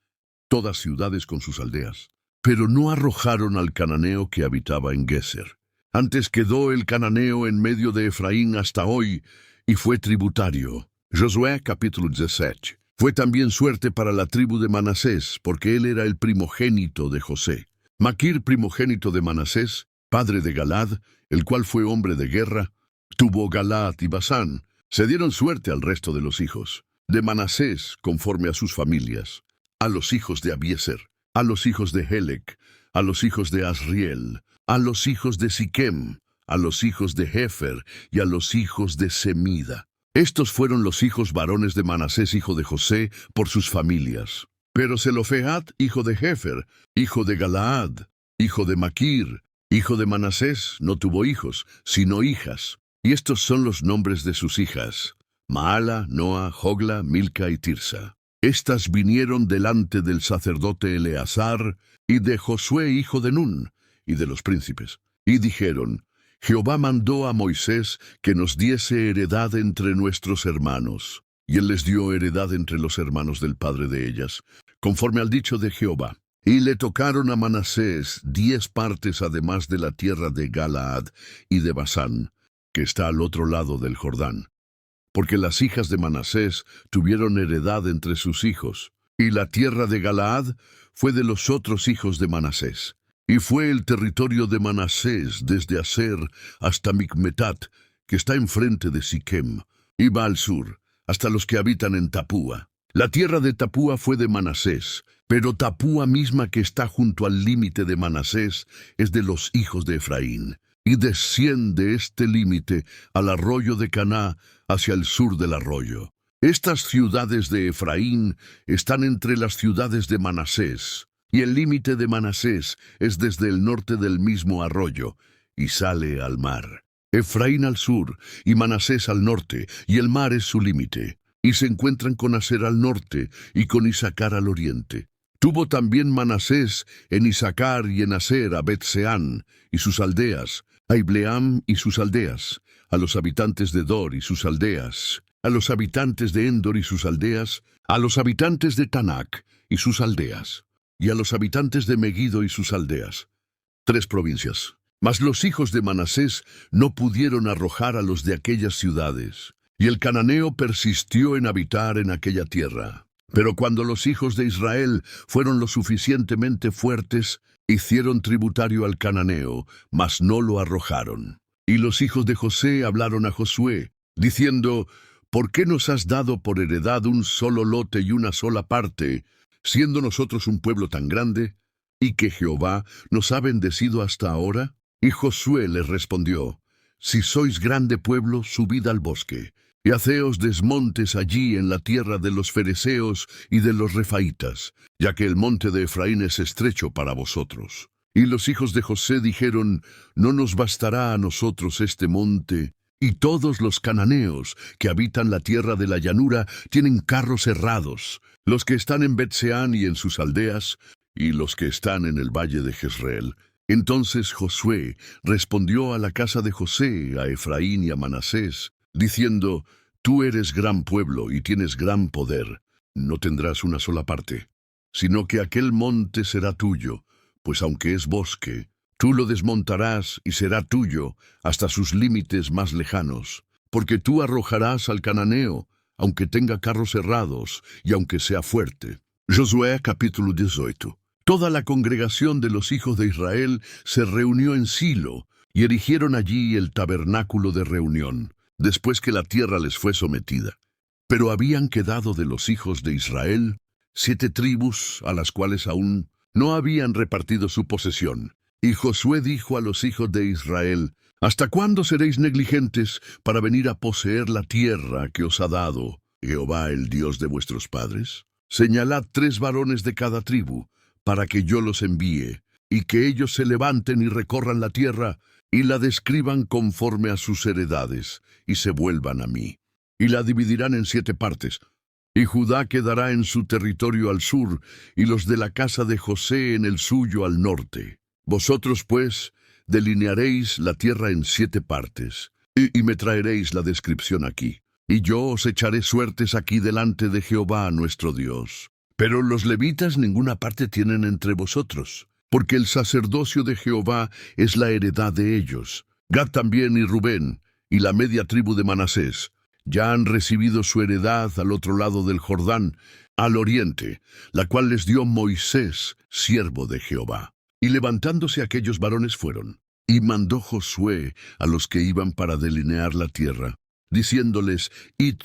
todas ciudades con sus aldeas. Pero no arrojaron al cananeo que habitaba en Geser. Antes quedó el cananeo en medio de Efraín hasta hoy, y fue tributario. Josué capítulo 17. Fue también suerte para la tribu de Manasés, porque él era el primogénito de José. Maquir, primogénito de Manasés, padre de Galad, el cual fue hombre de guerra, tuvo Galad y Basán. Se dieron suerte al resto de los hijos. De Manasés, conforme a sus familias, a los hijos de Abieser, a los hijos de Helec, a los hijos de Asriel, a los hijos de Siquem, a los hijos de Hefer y a los hijos de Semida. Estos fueron los hijos varones de Manasés, hijo de José, por sus familias. Pero Zelofehad, hijo de Hefer, hijo de Galaad, hijo de Maquir, hijo de Manasés, no tuvo hijos, sino hijas. Y estos son los nombres de sus hijas: Maala, Noa, Jogla, Milca y Tirsa. Estas vinieron delante del sacerdote Eleazar y de Josué, hijo de Nun, y de los príncipes. Y dijeron: Jehová mandó a Moisés que nos diese heredad entre nuestros hermanos. Y él les dio heredad entre los hermanos del padre de ellas, conforme al dicho de Jehová. Y le tocaron a Manasés 10 partes además de la tierra de Galaad y de Basán, que está al otro lado del Jordán. Porque las hijas de Manasés tuvieron heredad entre sus hijos, y la tierra de Galaad fue de los otros hijos de Manasés. Y fue el territorio de Manasés desde Aser hasta Micmetat, que está enfrente de Siquem, y va al sur, hasta los que habitan en Tapúa. La tierra de Tapúa fue de Manasés, pero Tapúa misma, que está junto al límite de Manasés, es de los hijos de Efraín, y desciende este límite al arroyo de Caná, hacia el sur del arroyo. Estas ciudades de Efraín están entre las ciudades de Manasés, y el límite de Manasés es desde el norte del mismo arroyo, y sale al mar. Efraín al sur, y Manasés al norte, y el mar es su límite. Y se encuentran con Aser al norte, y con Isacar al oriente. Tuvo también Manasés en Isacar y en Aser a Bet-Seán y sus aldeas, a Ibleam y sus aldeas, a los habitantes de Dor y sus aldeas, a los habitantes de Endor y sus aldeas, a los habitantes de Tanac y sus aldeas, y a los habitantes de Megido y sus aldeas. 3 provincias. Mas los hijos de Manasés no pudieron arrojar a los de aquellas ciudades, y el cananeo persistió en habitar en aquella tierra. Pero cuando los hijos de Israel fueron lo suficientemente fuertes, hicieron tributario al cananeo, mas no lo arrojaron. Y los hijos de José hablaron a Josué, diciendo: ¿Por qué nos has dado por heredad un solo lote y una sola parte, siendo nosotros un pueblo tan grande, y que Jehová nos ha bendecido hasta ahora? Y Josué les respondió: Si sois grande pueblo, subid al bosque, y haceos desmontes allí en la tierra de los fereceos y de los refaitas, ya que el monte de Efraín es estrecho para vosotros. Y los hijos de José dijeron: No nos bastará a nosotros este monte, y todos los cananeos que habitan la tierra de la llanura tienen carros herrados, los que están en Bet-Seán y en sus aldeas, y los que están en el valle de Jezreel. Entonces Josué respondió a la casa de José, a Efraín y a Manasés, diciendo: Tú eres gran pueblo y tienes gran poder. No tendrás una sola parte, sino que aquel monte será tuyo, pues aunque es bosque, tú lo desmontarás y será tuyo hasta sus límites más lejanos, porque tú arrojarás al cananeo, aunque tenga carros herrados y aunque sea fuerte. Josué capítulo 18. Toda la congregación de los hijos de Israel se reunió en Silo, y erigieron allí el tabernáculo de reunión, después que la tierra les fue sometida. Pero habían quedado de los hijos de Israel 7 tribus, a las cuales aún no habían repartido su posesión. Y Josué dijo a los hijos de Israel: ¿Hasta cuándo seréis negligentes para venir a poseer la tierra que os ha dado Jehová, el Dios de vuestros padres? Señalad 3 varones de cada tribu, para que yo los envíe, y que ellos se levanten y recorran la tierra, y la describan conforme a sus heredades, y se vuelvan a mí. Y la dividirán en 7 partes, y Judá quedará en su territorio al sur, y los de la casa de José en el suyo al norte. Vosotros, pues, delinearéis la tierra en 7 partes, y me traeréis la descripción aquí. y yo os echaré suertes aquí delante de Jehová nuestro Dios. Pero los levitas ninguna parte tienen entre vosotros, porque el sacerdocio de Jehová es la heredad de ellos. Gad también y Rubén, y la media tribu de Manasés, ya han recibido su heredad al otro lado del Jordán, al oriente, la cual les dio Moisés, siervo de Jehová. Y levantándose aquellos varones fueron, y mandó Josué a los que iban para delinear la tierra, diciéndoles, id,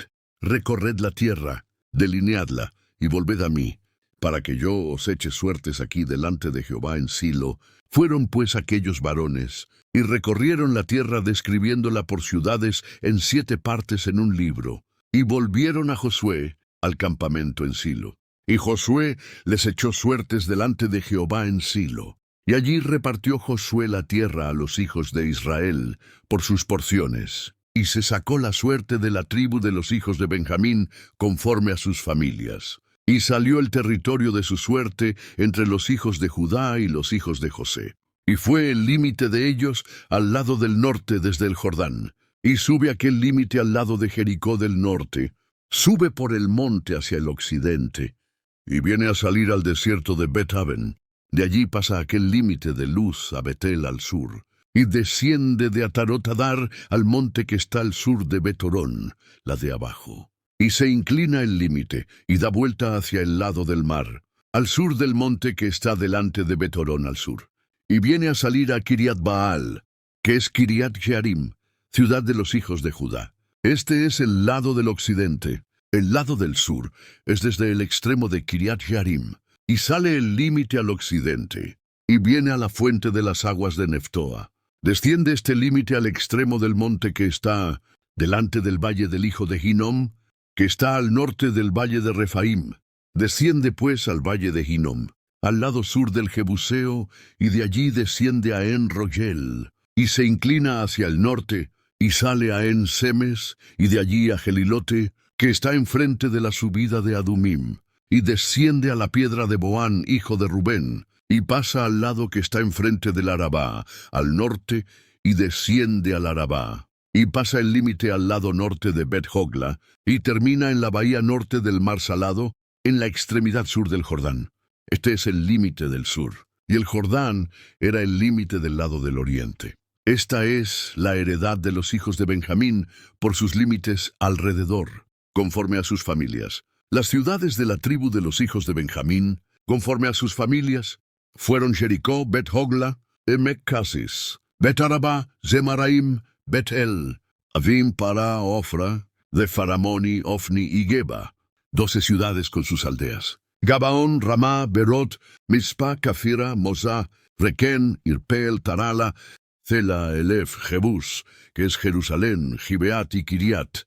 recorred la tierra, delineadla, y volved a mí, para que yo os eche suertes aquí delante de Jehová en Silo. Fueron pues aquellos varones, y recorrieron la tierra describiéndola por ciudades en 7 partes en un libro, y volvieron a Josué al campamento en Silo. Y Josué les echó suertes delante de Jehová en Silo. Y allí repartió Josué la tierra a los hijos de Israel por sus porciones, y se sacó la suerte de la tribu de los hijos de Benjamín conforme a sus familias. Y salió el territorio de su suerte entre los hijos de Judá y los hijos de José. Y fue el límite de ellos al lado del norte desde el Jordán. Y sube aquel límite al lado de Jericó del norte. Sube por el monte hacia el occidente. Y viene a salir al desierto de Bet-Aven. De allí pasa aquel límite de Luz a Betel al sur. Y desciende de Atarot-Adar al monte que está al sur de Betorón, la de abajo. Y se inclina el límite, y da vuelta hacia el lado del mar, al sur del monte que está delante de Betorón al sur. Y viene a salir a Kiriat Baal, que es Kiriat Jearim, ciudad de los hijos de Judá. Este es el lado del occidente. El lado del sur es desde el extremo de Kiriat Jearim, y sale el límite al occidente, y viene a la fuente de las aguas de Neftoa. Desciende este límite al extremo del monte que está delante del valle del hijo de Hinnom, que está al norte del valle de Refaim. Desciende pues al valle de Hinnom, al lado sur del Jebuseo, y de allí desciende a En-Rogel, y se inclina hacia el norte, y sale a En-Semes, y de allí a Gelilote, que está enfrente de la subida de Adumim, y desciende a la piedra de Boán, hijo de Rubén, y pasa al lado que está enfrente del Arabá, al norte, y desciende al Arabá. Y pasa el límite al lado norte de Bet-Hogla, y termina en la bahía norte del Mar Salado, en la extremidad sur del Jordán. Este es el límite del sur, y el Jordán era el límite del lado del oriente. Esta es la heredad de los hijos de Benjamín por sus límites alrededor, conforme a sus familias. Las ciudades de la tribu de los hijos de Benjamín, conforme a sus familias, fueron Jericó, Bet-Hogla, Emek-Casis, Bet-Araba, Zemaraim, Bet-El, Avim, Pará, Ofra, de Faramoni, Ofni y Geba, 12 ciudades con sus aldeas. Gabaón, Ramá, Berot, Mizpa, Cafira, Mosá, Requén, Irpeel, Tarala, Cela, Elef, Jebús, que es Jerusalén, Gibeat y Kiriat,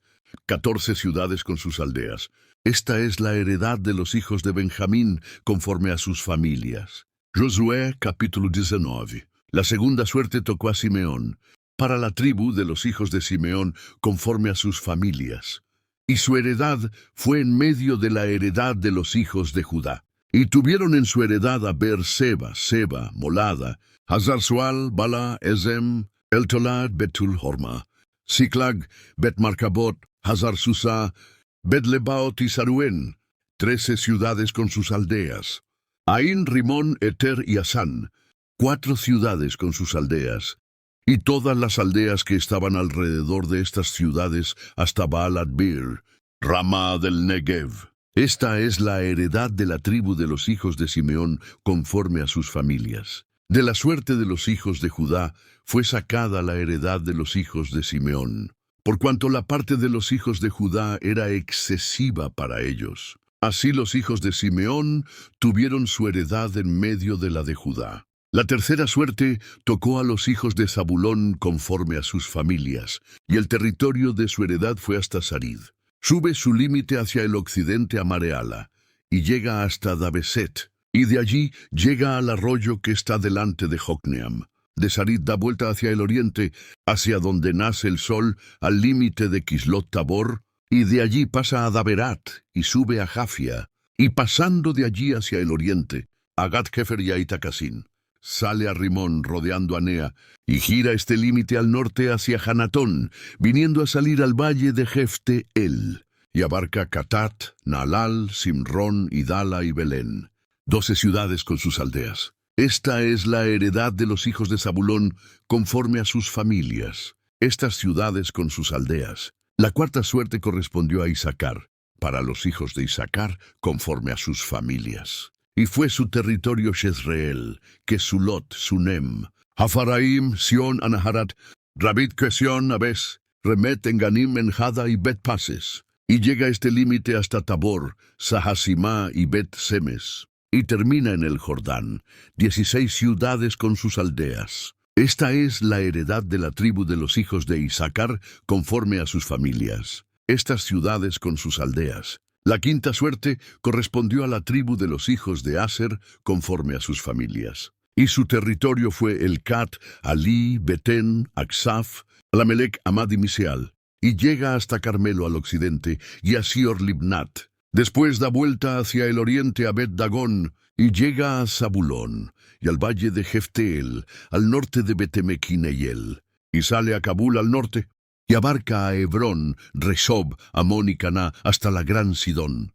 14 ciudades con sus aldeas. Esta es la heredad de los hijos de Benjamín conforme a sus familias. Josué, capítulo 19. La segunda suerte tocó a Simeón, para la tribu de los hijos de Simeón conforme a sus familias. Y su heredad fue en medio de la heredad de los hijos de Judá. Y tuvieron en su heredad a Beer-Seba, Seba, Molada, Hazar-Sual, Bala, Ezem, El-Tolad, Betul-Horma, Siklag, Bet-Marcabot, Hazar-Susá, Bet-Lebaot y Saruén, 13 ciudades con sus aldeas. Ain, Rimón, Eter y Asán, 4 ciudades con sus aldeas. Y todas las aldeas que estaban alrededor de estas ciudades hasta Baal-Adbir, Ramá del Negev. Esta es la heredad de la tribu de los hijos de Simeón conforme a sus familias. De la suerte de los hijos de Judá fue sacada la heredad de los hijos de Simeón, por cuanto la parte de los hijos de Judá era excesiva para ellos. Así los hijos de Simeón tuvieron su heredad en medio de la de Judá. La tercera suerte tocó a los hijos de Zabulón conforme a sus familias, y el territorio de su heredad fue hasta Sarid. Sube su límite hacia el occidente a Mareala, y llega hasta Dabeset, y de allí llega al arroyo que está delante de Jocneam. De Sarid da vuelta hacia el oriente, hacia donde nace el sol, al límite de Kislot Tabor, y de allí pasa a Daberat, y sube a Jafia, y pasando de allí hacia el oriente, a Gat-Hefer y a Itacasín. sale a Rimón rodeando a Nea, y gira este límite al norte hacia Hanatón, viniendo a salir al valle de Jefte-El, y abarca Catat, Naalal, Simrón, Idala y Belén, 12 ciudades con sus aldeas. Esta es la heredad de los hijos de Zabulón conforme a sus familias, estas ciudades con sus aldeas. La cuarta suerte correspondió a Isacar, para los hijos de Isacar conforme a sus familias. Y fue su territorio Jezreel, Kesulot, Sunem, Hafaraim, Sion, Anaharat, Rabit, Kesion, Abes, Remet, Enganim, Enjada y Bet-Pases. Y llega este límite hasta Tabor, Sahasimá y Bet-Semes. Y termina en el Jordán, 16 ciudades con sus aldeas. Esta es la heredad de la tribu de los hijos de Isacar conforme a sus familias. Estas ciudades con sus aldeas. La quinta suerte correspondió a la tribu de los hijos de Aser conforme a sus familias. Y su territorio fue Elcat, Alí, Betén, Aksaf, Alamelec, Amad y Miseal. Y llega hasta Carmelo al occidente y a Sior-Libnat. Después da vuelta hacia el oriente a Bet-Dagón y llega a Zabulón y al valle de Jefte-El, al norte de Betemequineyel. Y sale a Kabul al norte y abarca a Hebrón, Resob, Amón y Caná hasta la gran Sidón.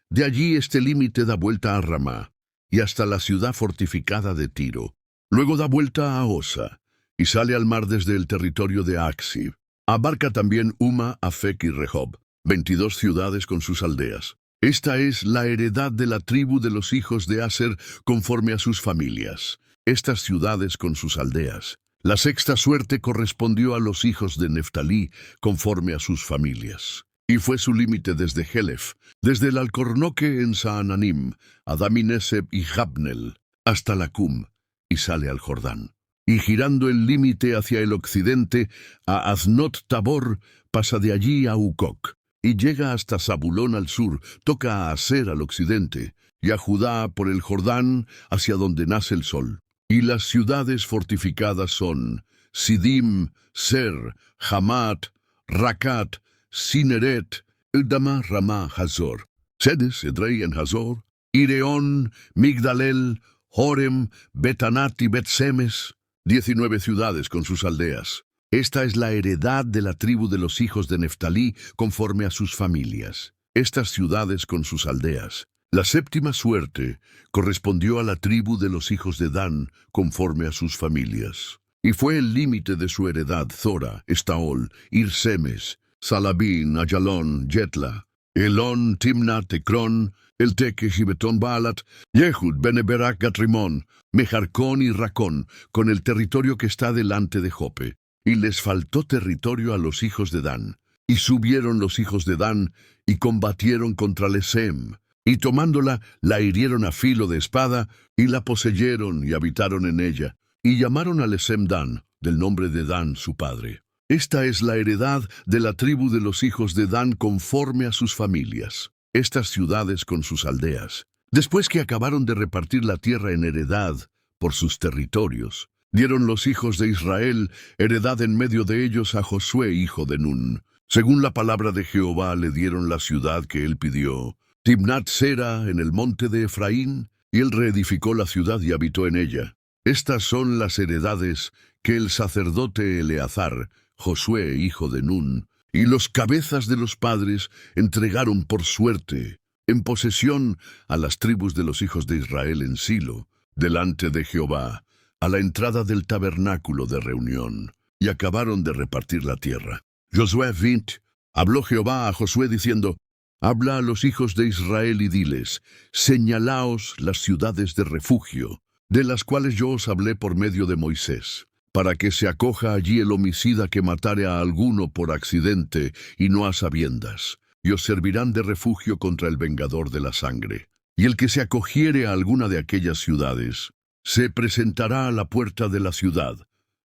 De allí este límite da vuelta a Ramá y hasta la ciudad fortificada de Tiro. Luego da vuelta a Osa y sale al mar desde el territorio de Aksib. Abarca también Uma, Afec y Rehob, 22 ciudades con sus aldeas. Esta es la heredad de la tribu de los hijos de Aser conforme a sus familias. Estas ciudades con sus aldeas. La sexta suerte correspondió a los hijos de Neftalí conforme a sus familias. Y fue su límite desde Helef, desde el Alcornoque en Saananim, Adamineseb y Jabnel, hasta Lacum, y sale al Jordán. Y girando el límite hacia el occidente, a Aznot Tabor, pasa de allí a Ucoc, y llega hasta Zabulón al sur, toca a Aser al occidente, y a Judá por el Jordán, hacia donde nace el sol. Y las ciudades fortificadas son Sidim, Ser, Hamat, Racat, Sineret, Eldama, Ramá, Hazor, Sedes, Edrei en Hazor, Ireón, Migdalel, Horem, Betanat y Bet-Semes, 19 ciudades con sus aldeas. Esta es la heredad de la tribu de los hijos de Neftalí conforme a sus familias. Estas ciudades con sus aldeas. La séptima suerte correspondió a la tribu de los hijos de Dan conforme a sus familias. Y fue el límite de su heredad Zora, Estaol, Irsemes, Salabín, Ayalón, Yetla, Elón, Timnat, Ecrón, Elteque, Gibetón, Baalat, Yehud, Beneberak, Gatrimón, Mejarcón y Racón, con el territorio que está delante de Jope. Y les faltó territorio a los hijos de Dan. Y subieron los hijos de Dan y combatieron contra Lesem. Y tomándola, la hirieron a filo de espada, y la poseyeron y habitaron en ella. Y llamaron a Lesem Dan, del nombre de Dan su padre. Esta es la heredad de la tribu de los hijos de Dan conforme a sus familias. Estas ciudades con sus aldeas. Después que acabaron de repartir la tierra en heredad por sus territorios, dieron los hijos de Israel heredad en medio de ellos a Josué, hijo de Nun. Según la palabra de Jehová le dieron la ciudad que él pidió, Timnat Sera, en el monte de Efraín, y él reedificó la ciudad y habitó en ella. Estas son las heredades que el sacerdote Eleazar, Josué, hijo de Nun, y los cabezas de los padres entregaron por suerte, en posesión a las tribus de los hijos de Israel en Silo, delante de Jehová, a la entrada del tabernáculo de reunión, y acabaron de repartir la tierra. Josué 20, habló Jehová a Josué diciendo, habla a los hijos de Israel y diles, señalaos las ciudades de refugio, de las cuales yo os hablé por medio de Moisés, para que se acoja allí el homicida que matare a alguno por accidente y no a sabiendas, y os servirán de refugio contra el vengador de la sangre. Y el que se acogiere a alguna de aquellas ciudades, se presentará a la puerta de la ciudad,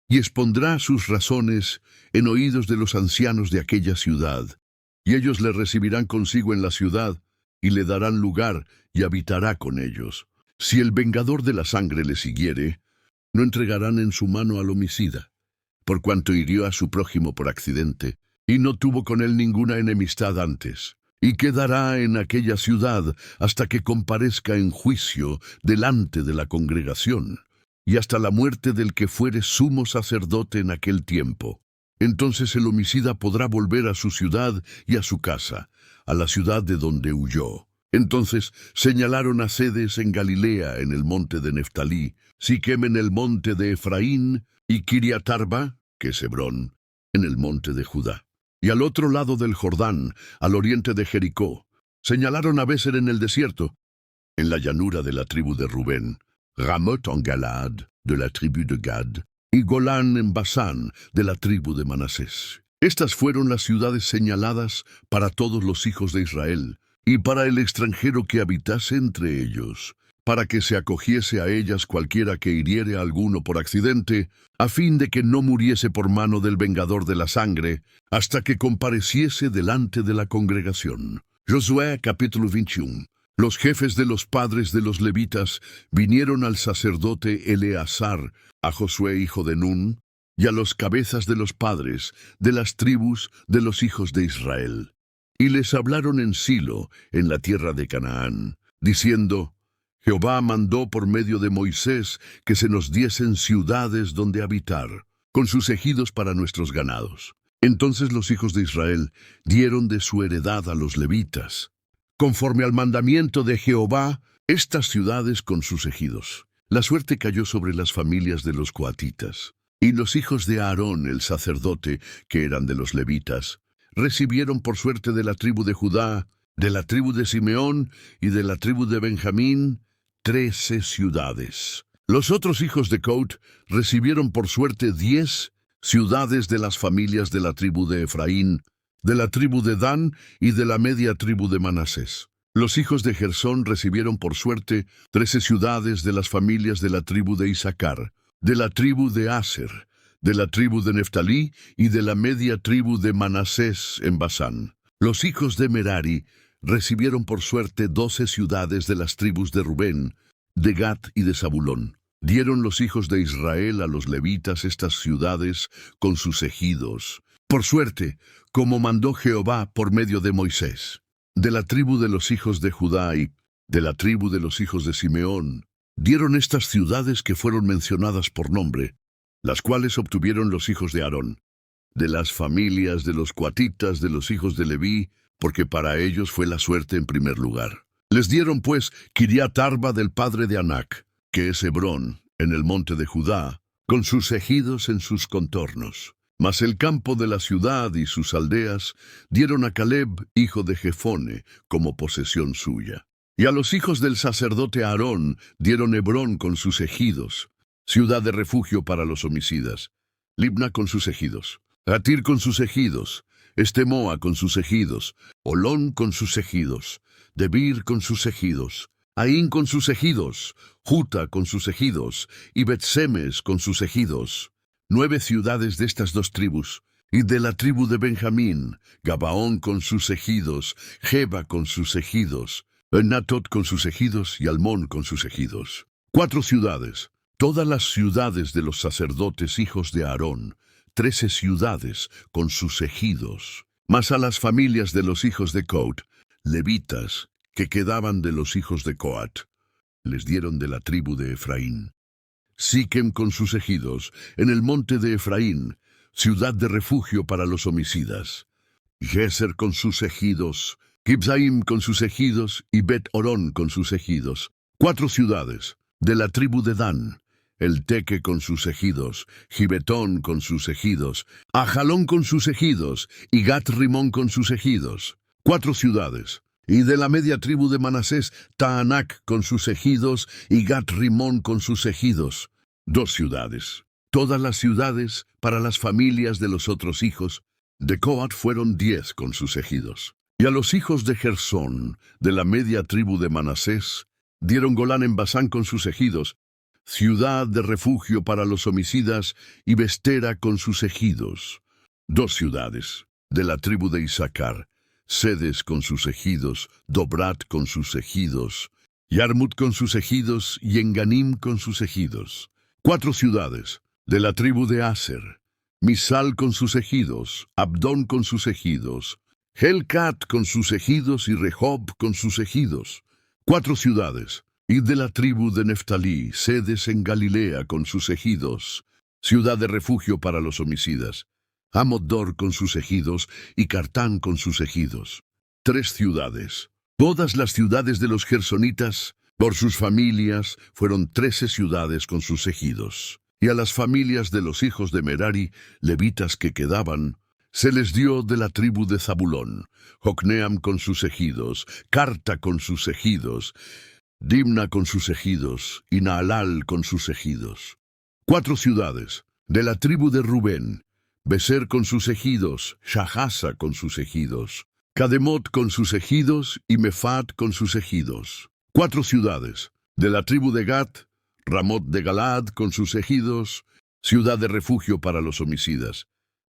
y expondrá sus razones en oídos de los ancianos de aquella ciudad, y ellos le recibirán consigo en la ciudad, y le darán lugar, y habitará con ellos. Si el vengador de la sangre le siguiere, no entregarán en su mano al homicida, por cuanto hirió a su prójimo por accidente, y no tuvo con él ninguna enemistad antes, y quedará en aquella ciudad hasta que comparezca en juicio delante de la congregación. y hasta la muerte del que fuere sumo sacerdote en aquel tiempo. Entonces el homicida podrá volver a su ciudad y a su casa, a la ciudad de donde huyó. Entonces señalaron a Cedes en Galilea, en el monte de Neftalí, Siquem en el monte de Efraín, y Kiriat Arba, que es Hebrón, en el monte de Judá. Y al otro lado del Jordán, al oriente de Jericó, señalaron a Béser en el desierto, en la llanura de la tribu de Rubén, Ramoth en Galaad, de la tribu de Gad, y Golán en Basán, de la tribu de Manasés. Estas fueron las ciudades señaladas para todos los hijos de Israel, y para el extranjero que habitase entre ellos, para que se acogiese a ellas cualquiera que hiriere a alguno por accidente, a fin de que no muriese por mano del vengador de la sangre, hasta que compareciese delante de la congregación. Josué capítulo 21. Los jefes de los padres de los levitas vinieron al sacerdote Eleazar, a Josué hijo de Nun, y a los cabezas de los padres de las tribus de los hijos de Israel. Y les hablaron en Silo, en la tierra de Canaán, diciendo: Jehová mandó por medio de Moisés que se nos diesen ciudades donde habitar, con sus ejidos para nuestros ganados. Entonces los hijos de Israel dieron de su heredad a los levitas, conforme al mandamiento de Jehová, estas ciudades con sus ejidos. La suerte cayó sobre las familias de los coatitas, y los hijos de Aarón el sacerdote, que eran de los levitas, recibieron por suerte de la tribu de Judá, de la tribu de Simeón y de la tribu de Benjamín, 13 ciudades. Los otros hijos de Coat recibieron por suerte 10 ciudades de las familias de la tribu de Efraín, de la tribu de Dan y de la media tribu de Manasés. Los hijos de Gersón recibieron por suerte 13 ciudades de las familias de la tribu de Isaacar, de la tribu de Aser, de la tribu de Neftalí y de la media tribu de Manasés en Basán. Los hijos de Merari recibieron por suerte 12 ciudades de las tribus de Rubén, de Gad y de Zabulón. Dieron los hijos de Israel a los levitas estas ciudades con sus ejidos, por suerte, como mandó Jehová por medio de Moisés. De la tribu de los hijos de Judá y de la tribu de los hijos de Simeón, dieron estas ciudades que fueron mencionadas por nombre, las cuales obtuvieron los hijos de Aarón, de las familias de los coatitas de los hijos de Leví, porque para ellos fue la suerte en primer lugar. Les dieron pues Kiriat Arba del padre de Anac, que es Hebrón, en el monte de Judá, con sus ejidos en sus contornos. Mas el campo de la ciudad y sus aldeas dieron a Caleb, hijo de Jefone, como posesión suya. Y a los hijos del sacerdote Aarón dieron Hebrón con sus ejidos, ciudad de refugio para los homicidas, Libna con sus ejidos, Gatir con sus ejidos, Estemoa con sus ejidos, Olón con sus ejidos, Debir con sus ejidos, Aín con sus ejidos, Juta con sus ejidos, y Betsemes con sus ejidos. 9 ciudades de estas 2 tribus, y de la tribu de Benjamín, Gabaón con sus ejidos, Geba con sus ejidos, Enatot con sus ejidos y Almón con sus ejidos. 4 ciudades, todas las ciudades de los sacerdotes hijos de Aarón, 13 ciudades con sus ejidos. Mas a las familias de los hijos de Coat, levitas, que quedaban de los hijos de Coat, les dieron de la tribu de Efraín. Siquem con sus ejidos, en el monte de Efraín, ciudad de refugio para los homicidas. Geser con sus ejidos, Kibzaim con sus ejidos y Bet-Orón con sus ejidos. 4 ciudades, de la tribu de Dan, el Teque con sus ejidos, Gibetón con sus ejidos, Ajalón con sus ejidos y Gat-Rimón con sus ejidos. 4 ciudades. Y de la media tribu de Manasés, Taanac con sus ejidos y Gat-Rimón con sus ejidos. 2 ciudades. Todas las ciudades para las familias de los otros hijos de Coat fueron 10 con sus ejidos. Y a los hijos de Gersón, de la media tribu de Manasés, dieron Golán en Basán con sus ejidos, ciudad de refugio para los homicidas, y Bestera con sus ejidos. 2 ciudades. De la tribu de Isaacar, Cedes con sus ejidos, Dobrat con sus ejidos, Yarmut con sus ejidos y Enganim con sus ejidos. 4 ciudades, de la tribu de Aser, Misal con sus ejidos, Abdón con sus ejidos, Helcat con sus ejidos y Rehob con sus ejidos. 4 ciudades, Y de la tribu de Neftalí, Sedes en Galilea con sus ejidos, ciudad de refugio para los homicidas. Amot-dor con sus ejidos y Cartán con sus ejidos. 3 ciudades. Todas las ciudades de los gersonitas, por sus familias, fueron 13 ciudades con sus ejidos. Y a las familias de los hijos de Merari, levitas que quedaban, se les dio de la tribu de Zabulón, Jocneam con sus ejidos, Carta con sus ejidos, Dimna con sus ejidos, y Naalal con sus ejidos. 4 ciudades. De la tribu de Rubén, Beser con sus ejidos, Shahasa con sus ejidos, Cademot con sus ejidos y Mefat con sus ejidos. 4 ciudades. De la tribu de Gad, Ramot de Galaad con sus ejidos, ciudad de refugio para los homicidas.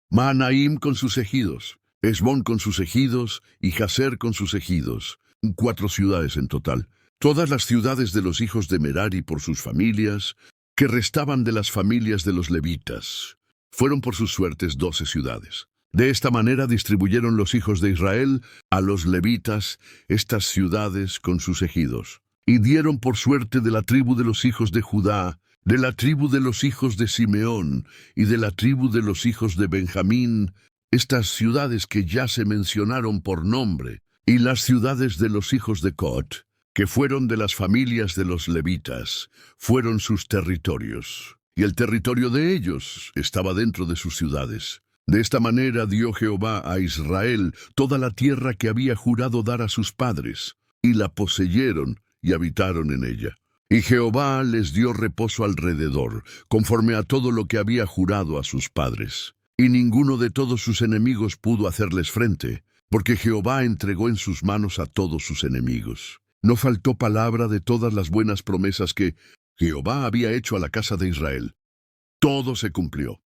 Mahanaim con sus ejidos, Esbón con sus ejidos y Jaser con sus ejidos. 4 ciudades en total. Todas las ciudades de los hijos de Merari por sus familias, que restaban de las familias de los levitas, fueron por sus suertes 12 ciudades. De esta manera distribuyeron los hijos de Israel a los levitas estas ciudades con sus ejidos. Y dieron por suerte de la tribu de los hijos de Judá, de la tribu de los hijos de Simeón y de la tribu de los hijos de Benjamín, estas ciudades que ya se mencionaron por nombre, y las ciudades de los hijos de Cot, que fueron de las familias de los levitas, fueron sus territorios. Y el territorio de ellos estaba dentro de sus ciudades. De esta manera dio Jehová a Israel toda la tierra que había jurado dar a sus padres, y la poseyeron y habitaron en ella. Y Jehová les dio reposo alrededor, conforme a todo lo que había jurado a sus padres. Y ninguno de todos sus enemigos pudo hacerles frente, porque Jehová entregó en sus manos a todos sus enemigos. No faltó palabra de todas las buenas promesas que Jehová había hecho a la casa de Israel. Todo se cumplió.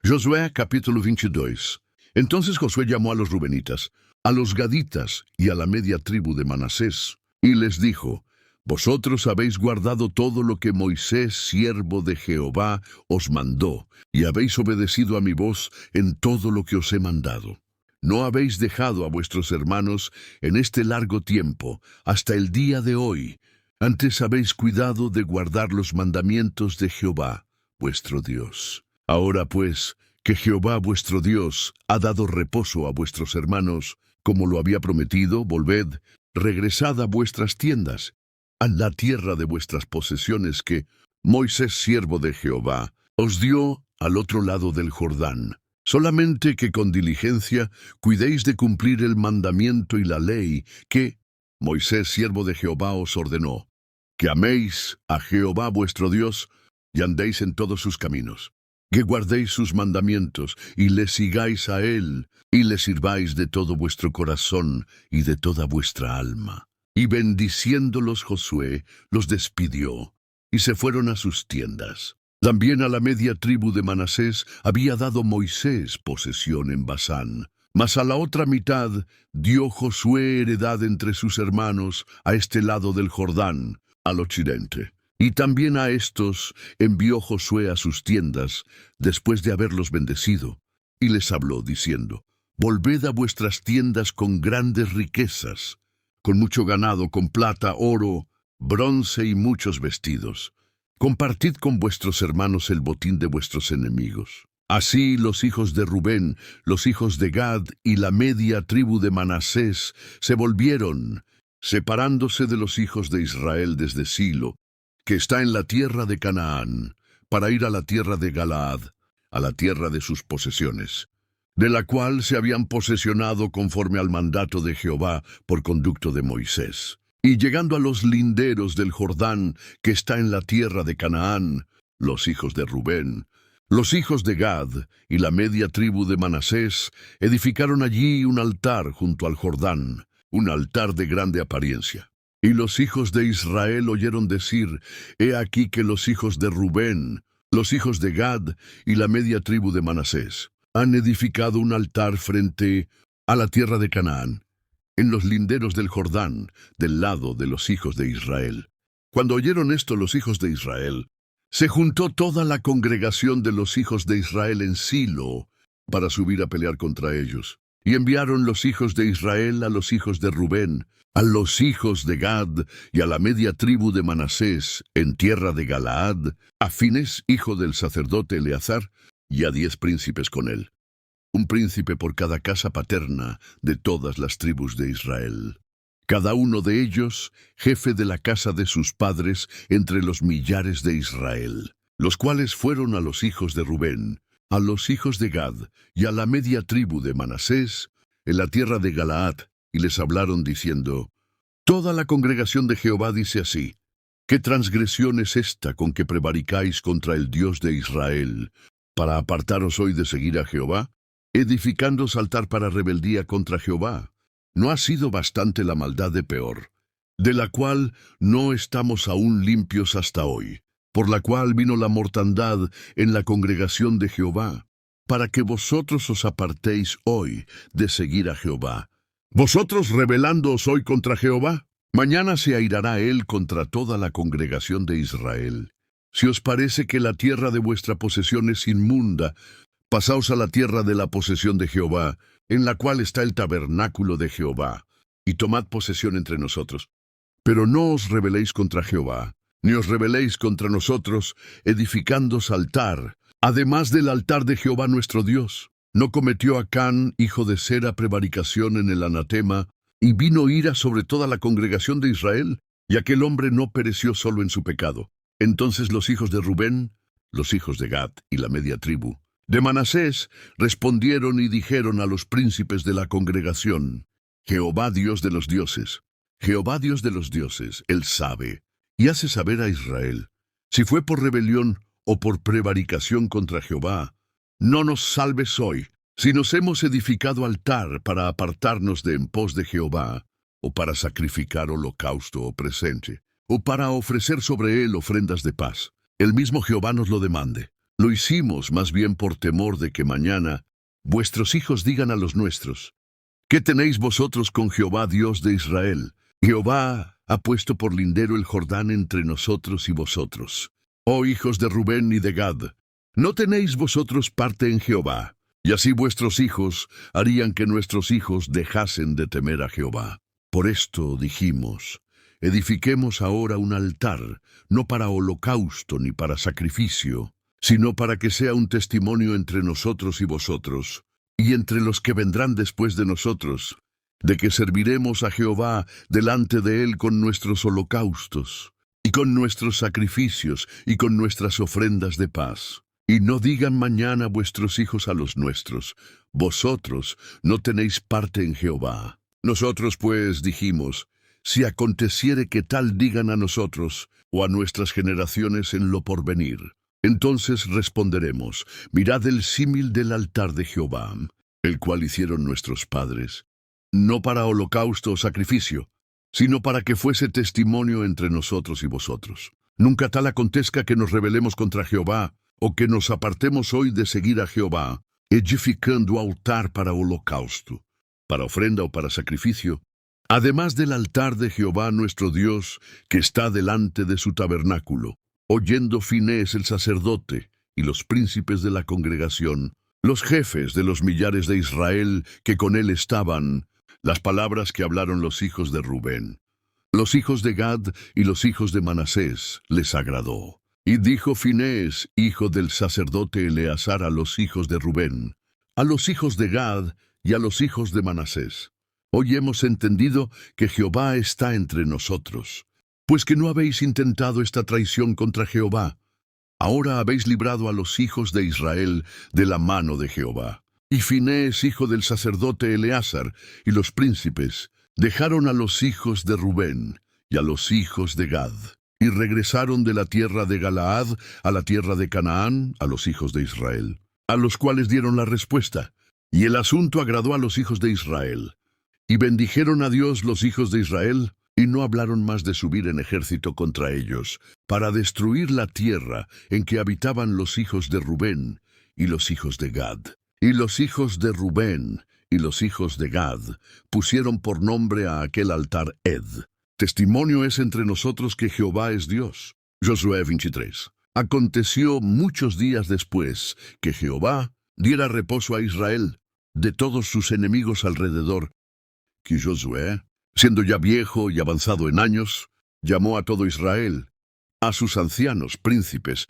Josué capítulo 22. Entonces Josué llamó a los rubenitas, a los gaditas y a la media tribu de Manasés, y les dijo: Vosotros habéis guardado todo lo que Moisés, siervo de Jehová, os mandó, y habéis obedecido a mi voz en todo lo que os he mandado. No habéis dejado a vuestros hermanos en este largo tiempo, hasta el día de hoy. Antes habéis cuidado de guardar los mandamientos de Jehová, vuestro Dios. Ahora pues, que Jehová vuestro Dios ha dado reposo a vuestros hermanos, como lo había prometido, volved, regresad a vuestras tiendas, a la tierra de vuestras posesiones que Moisés, siervo de Jehová, os dio al otro lado del Jordán. Solamente que con diligencia cuidéis de cumplir el mandamiento y la ley que Moisés, siervo de Jehová, os ordenó, que améis a Jehová vuestro Dios y andéis en todos sus caminos, que guardéis sus mandamientos y le sigáis a él y le sirváis de todo vuestro corazón y de toda vuestra alma. Y bendiciéndolos Josué, los despidió y se fueron a sus tiendas. También a la media tribu de Manasés había dado Moisés posesión en Basán, mas a la otra mitad dio Josué heredad entre sus hermanos a este lado del Jordán, al occidente. Y también a estos envió Josué a sus tiendas, después de haberlos bendecido, y les habló, diciendo: Volved a vuestras tiendas con grandes riquezas, con mucho ganado, con plata, oro, bronce y muchos vestidos. Compartid con vuestros hermanos el botín de vuestros enemigos. Así los hijos de Rubén, los hijos de Gad y la media tribu de Manasés se volvieron, separándose de los hijos de Israel desde Silo, que está en la tierra de Canaán, para ir a la tierra de Galaad, a la tierra de sus posesiones, de la cual se habían posesionado conforme al mandato de Jehová por conducto de Moisés. Y llegando a los linderos del Jordán, que está en la tierra de Canaán, los hijos de Rubén, los hijos de Gad y la media tribu de Manasés edificaron allí un altar junto al Jordán, un altar de grande apariencia. Y los hijos de Israel oyeron decir: He aquí que los hijos de Rubén, los hijos de Gad y la media tribu de Manasés han edificado un altar frente a la tierra de Canaán, en los linderos del Jordán, del lado de los hijos de Israel. Cuando oyeron esto los hijos de Israel, se juntó toda la congregación de los hijos de Israel en Silo para subir a pelear contra ellos. Y enviaron los hijos de Israel a los hijos de Rubén, a los hijos de Gad y a la media tribu de Manasés en tierra de Galaad, a Finés, hijo del sacerdote Eleazar, y a 10 príncipes con él, un príncipe por cada casa paterna de todas las tribus de Israel. Cada uno de ellos, jefe de la casa de sus padres entre los millares de Israel, los cuales fueron a los hijos de Rubén, a los hijos de Gad y a la media tribu de Manasés en la tierra de Galaad, y les hablaron diciendo: Toda la congregación de Jehová dice así: ¿Qué transgresión es esta con que prevaricáis contra el Dios de Israel, para apartaros hoy de seguir a Jehová, edificándoos altar para rebeldía contra Jehová? ¿No ha sido bastante la maldad de Peor, de la cual no estamos aún limpios hasta hoy, por la cual vino la mortandad en la congregación de Jehová, para que vosotros os apartéis hoy de seguir a Jehová? ¿Vosotros rebelándoos hoy contra Jehová? Mañana se airará él contra toda la congregación de Israel. Si os parece que la tierra de vuestra posesión es inmunda, pasaos a la tierra de la posesión de Jehová, en la cual está el tabernáculo de Jehová, y tomad posesión entre nosotros. Pero no os rebeléis contra Jehová, ni os rebeléis contra nosotros, edificándoos altar, además del altar de Jehová nuestro Dios. ¿No cometió Acán, hijo de Sera, prevaricación en el anatema, y vino ira sobre toda la congregación de Israel? Y aquel hombre no pereció solo en su pecado. Entonces los hijos de Rubén, los hijos de Gad y la media tribu de Manasés respondieron y dijeron a los príncipes de la congregación: Jehová Dios de los dioses, Jehová Dios de los dioses, Él sabe, y hace saber a Israel, si fue por rebelión o por prevaricación contra Jehová. No nos salves hoy, si nos hemos edificado altar para apartarnos de en pos de Jehová, o para sacrificar holocausto o presente, o para ofrecer sobre él ofrendas de paz. El mismo Jehová nos lo demande. Lo hicimos más bien por temor de que mañana vuestros hijos digan a los nuestros: ¿Qué tenéis vosotros con Jehová Dios de Israel? Jehová ha puesto por lindero el Jordán entre nosotros y vosotros. Oh hijos de Rubén y de Gad, ¿no tenéis vosotros parte en Jehová? Y así vuestros hijos harían que nuestros hijos dejasen de temer a Jehová. Por esto dijimos: edifiquemos ahora un altar, no para holocausto ni para sacrificio, sino para que sea un testimonio entre nosotros y vosotros, y entre los que vendrán después de nosotros, de que serviremos a Jehová delante de él con nuestros holocaustos, y con nuestros sacrificios, y con nuestras ofrendas de paz. Y no digan mañana vuestros hijos a los nuestros: vosotros no tenéis parte en Jehová. Nosotros pues dijimos: si aconteciere que tal digan a nosotros, o a nuestras generaciones en lo porvenir, entonces responderemos: mirad el símil del altar de Jehová, el cual hicieron nuestros padres, no para holocausto o sacrificio, sino para que fuese testimonio entre nosotros y vosotros. Nunca tal acontezca que nos rebelemos contra Jehová, o que nos apartemos hoy de seguir a Jehová, edificando altar para holocausto, para ofrenda o para sacrificio, además del altar de Jehová nuestro Dios, que está delante de su tabernáculo. Oyendo Finés el sacerdote y los príncipes de la congregación, los jefes de los millares de Israel que con él estaban, las palabras que hablaron los hijos de Rubén, los hijos de Gad y los hijos de Manasés, les agradó. Y dijo Finés, hijo del sacerdote Eleazar, a los hijos de Rubén, a los hijos de Gad y a los hijos de Manasés: hoy hemos entendido que Jehová está entre nosotros, pues que no habéis intentado esta traición contra Jehová. Ahora habéis librado a los hijos de Israel de la mano de Jehová. Y Finés, hijo del sacerdote Eleazar, y los príncipes dejaron a los hijos de Rubén y a los hijos de Gad, y regresaron de la tierra de Galaad a la tierra de Canaán a los hijos de Israel, a los cuales dieron la respuesta. Y el asunto agradó a los hijos de Israel. Y bendijeron a Dios los hijos de Israel, y no hablaron más de subir en ejército contra ellos, para destruir la tierra en que habitaban los hijos de Rubén y los hijos de Gad. Y los hijos de Rubén y los hijos de Gad pusieron por nombre a aquel altar Ed. Testimonio es entre nosotros que Jehová es Dios. Josué 23. Aconteció muchos días después que Jehová diera reposo a Israel de todos sus enemigos alrededor, que Josué Siendo ya viejo y avanzado en años, llamó a todo Israel, a sus ancianos, príncipes,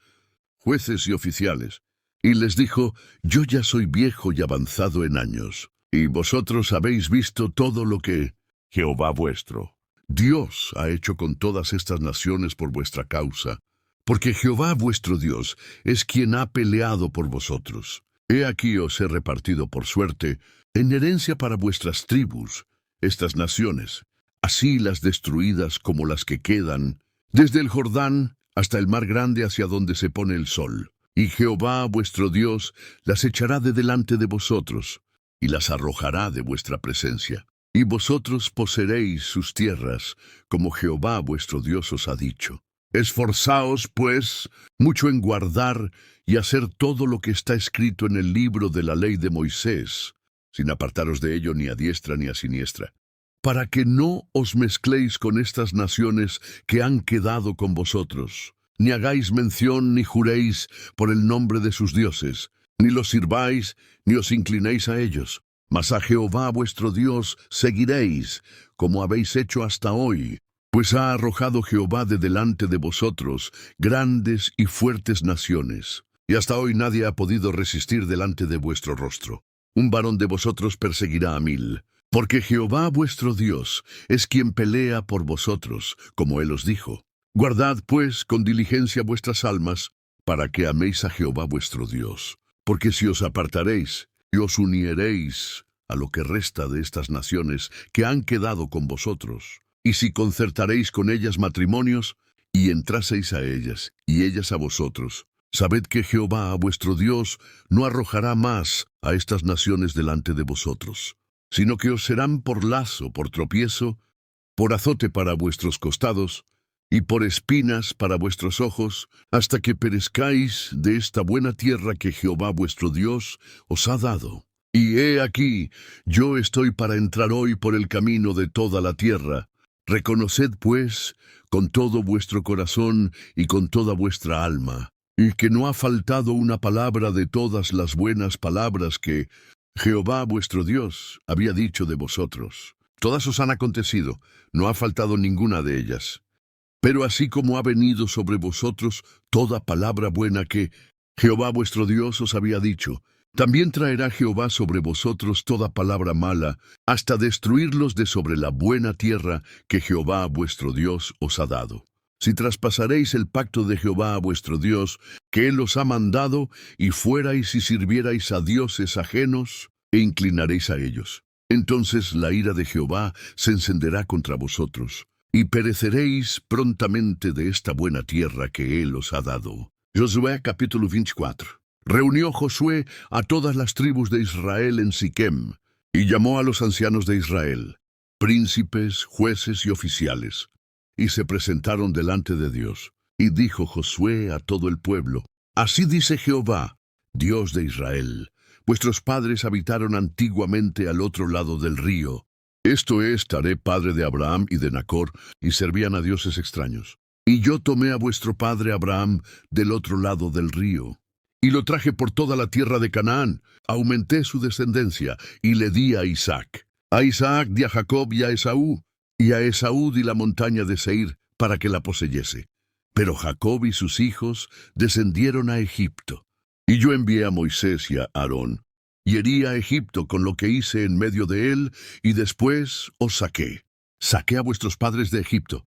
jueces y oficiales, y les dijo: Yo ya soy viejo y avanzado en años, y vosotros habéis visto todo lo que Jehová vuestro Dios ha hecho con todas estas naciones por vuestra causa, porque Jehová vuestro Dios es quien ha peleado por vosotros. He aquí os he repartido por suerte, en herencia para vuestras tribus, estas naciones, así las destruidas como las que quedan, desde el Jordán hasta el mar grande hacia donde se pone el sol. Y Jehová vuestro Dios las echará de delante de vosotros, y las arrojará de vuestra presencia. Y vosotros poseeréis sus tierras, como Jehová vuestro Dios os ha dicho. Esforzaos, pues, mucho en guardar y hacer todo lo que está escrito en el libro de la ley de Moisés, sin apartaros de ello ni a diestra ni a siniestra, para que no os mezcléis con estas naciones que han quedado con vosotros, ni hagáis mención ni juréis por el nombre de sus dioses, ni los sirváis ni os inclinéis a ellos. Mas a Jehová vuestro Dios seguiréis, como habéis hecho hasta hoy, pues ha arrojado Jehová de delante de vosotros grandes y fuertes naciones, y hasta hoy nadie ha podido resistir delante de vuestro rostro. Un varón de vosotros perseguirá a 1000, porque Jehová vuestro Dios es quien pelea por vosotros, como él os dijo. Guardad, pues, con diligencia vuestras almas, para que améis a Jehová vuestro Dios, porque si os apartaréis y os unieréis a lo que resta de estas naciones que han quedado con vosotros, y si concertaréis con ellas matrimonios, y entraseis a ellas, y ellas a vosotros, sabed que Jehová vuestro Dios no arrojará más a estas naciones delante de vosotros, sino que os serán por lazo, por tropiezo, por azote para vuestros costados, y por espinas para vuestros ojos, hasta que perezcáis de esta buena tierra que Jehová vuestro Dios os ha dado. Y he aquí, yo estoy para entrar hoy por el camino de toda la tierra. Reconoced, pues, con todo vuestro corazón y con toda vuestra alma, y que no ha faltado una palabra de todas las buenas palabras que Jehová vuestro Dios había dicho de vosotros. Todas os han acontecido, no ha faltado ninguna de ellas. Pero así como ha venido sobre vosotros toda palabra buena que Jehová vuestro Dios os había dicho, también traerá Jehová sobre vosotros toda palabra mala, hasta destruirlos de sobre la buena tierra que Jehová vuestro Dios os ha dado. Si traspasaréis el pacto de Jehová vuestro Dios, que él os ha mandado, y fuerais y sirvierais a dioses ajenos, e inclinaréis a ellos, entonces la ira de Jehová se encenderá contra vosotros, y pereceréis prontamente de esta buena tierra que él os ha dado. Josué capítulo 24. Reunió Josué a todas las tribus de Israel en Siquem, y llamó a los ancianos de Israel, príncipes, jueces y oficiales, y se presentaron delante de Dios. Y dijo Josué a todo el pueblo: Así dice Jehová, Dios de Israel: Vuestros padres habitaron antiguamente al otro lado del río. Esto es, Taré, padre de Abraham y de Nacor, y servían a dioses extraños. Y yo tomé a vuestro padre Abraham del otro lado del río, y lo traje por toda la tierra de Canaán, aumenté su descendencia, y le di a Isaac. A Isaac di a Jacob y a Esaú di la montaña de Seir, para que la poseyese. Pero Jacob y sus hijos descendieron a Egipto. Y yo envié a Moisés y a Aarón, y herí a Egipto con lo que hice en medio de él, y después os saqué. Saqué a vuestros padres de Egipto.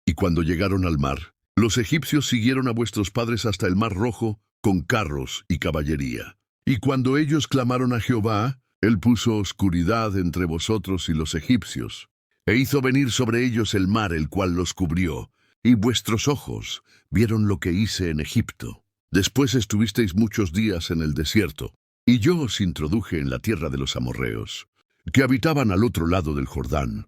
Y cuando llegaron al mar, los egipcios siguieron a vuestros padres hasta el mar Rojo, con carros y caballería. Y cuando ellos clamaron a Jehová, él puso oscuridad entre vosotros y los egipcios, e hizo venir sobre ellos el mar, el cual los cubrió, y vuestros ojos vieron lo que hice en Egipto. Después estuvisteis muchos días en el desierto, y yo os introduje en la tierra de los amorreos, que habitaban al otro lado del Jordán,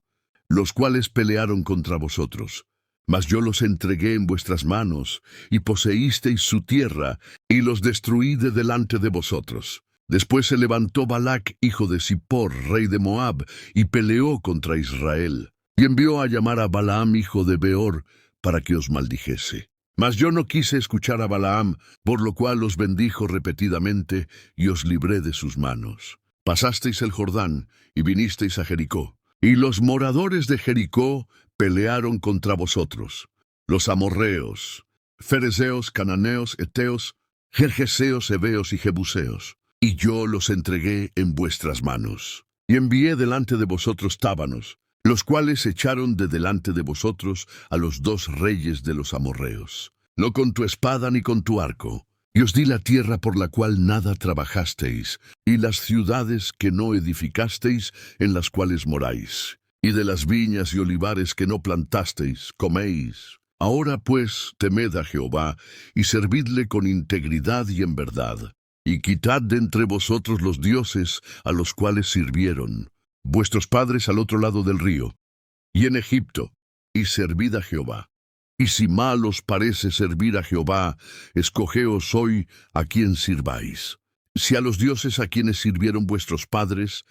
los cuales pelearon contra vosotros. Mas yo los entregué en vuestras manos, y poseísteis su tierra, y los destruí de delante de vosotros. Después se levantó Balac, hijo de Zippor, rey de Moab, y peleó contra Israel, y envió a llamar a Balaam, hijo de Beor, para que os maldijese. Mas yo no quise escuchar a Balaam, por lo cual os bendijo repetidamente, y os libré de sus manos. Pasasteis el Jordán, y vinisteis a Jericó. Y los moradores de Jericó pelearon contra vosotros, los amorreos, fereceos, cananeos, heteos, gergeseos, heveos y jebuseos, y yo los entregué en vuestras manos. Y envié delante de vosotros tábanos, los cuales echaron de delante de vosotros a los 2 reyes de los amorreos, no con tu espada ni con tu arco. Y os di la tierra por la cual nada trabajasteis, y las ciudades que no edificasteis, en las cuales moráis. Y de las viñas y olivares que no plantasteis, coméis. Ahora pues, temed a Jehová, y servidle con integridad y en verdad. Y quitad de entre vosotros los dioses a los cuales sirvieron vuestros padres al otro lado del río, y en Egipto, y servid a Jehová. Y si mal os parece servir a Jehová, escogeos hoy a quien sirváis. Si a los dioses a quienes sirvieron vuestros padres,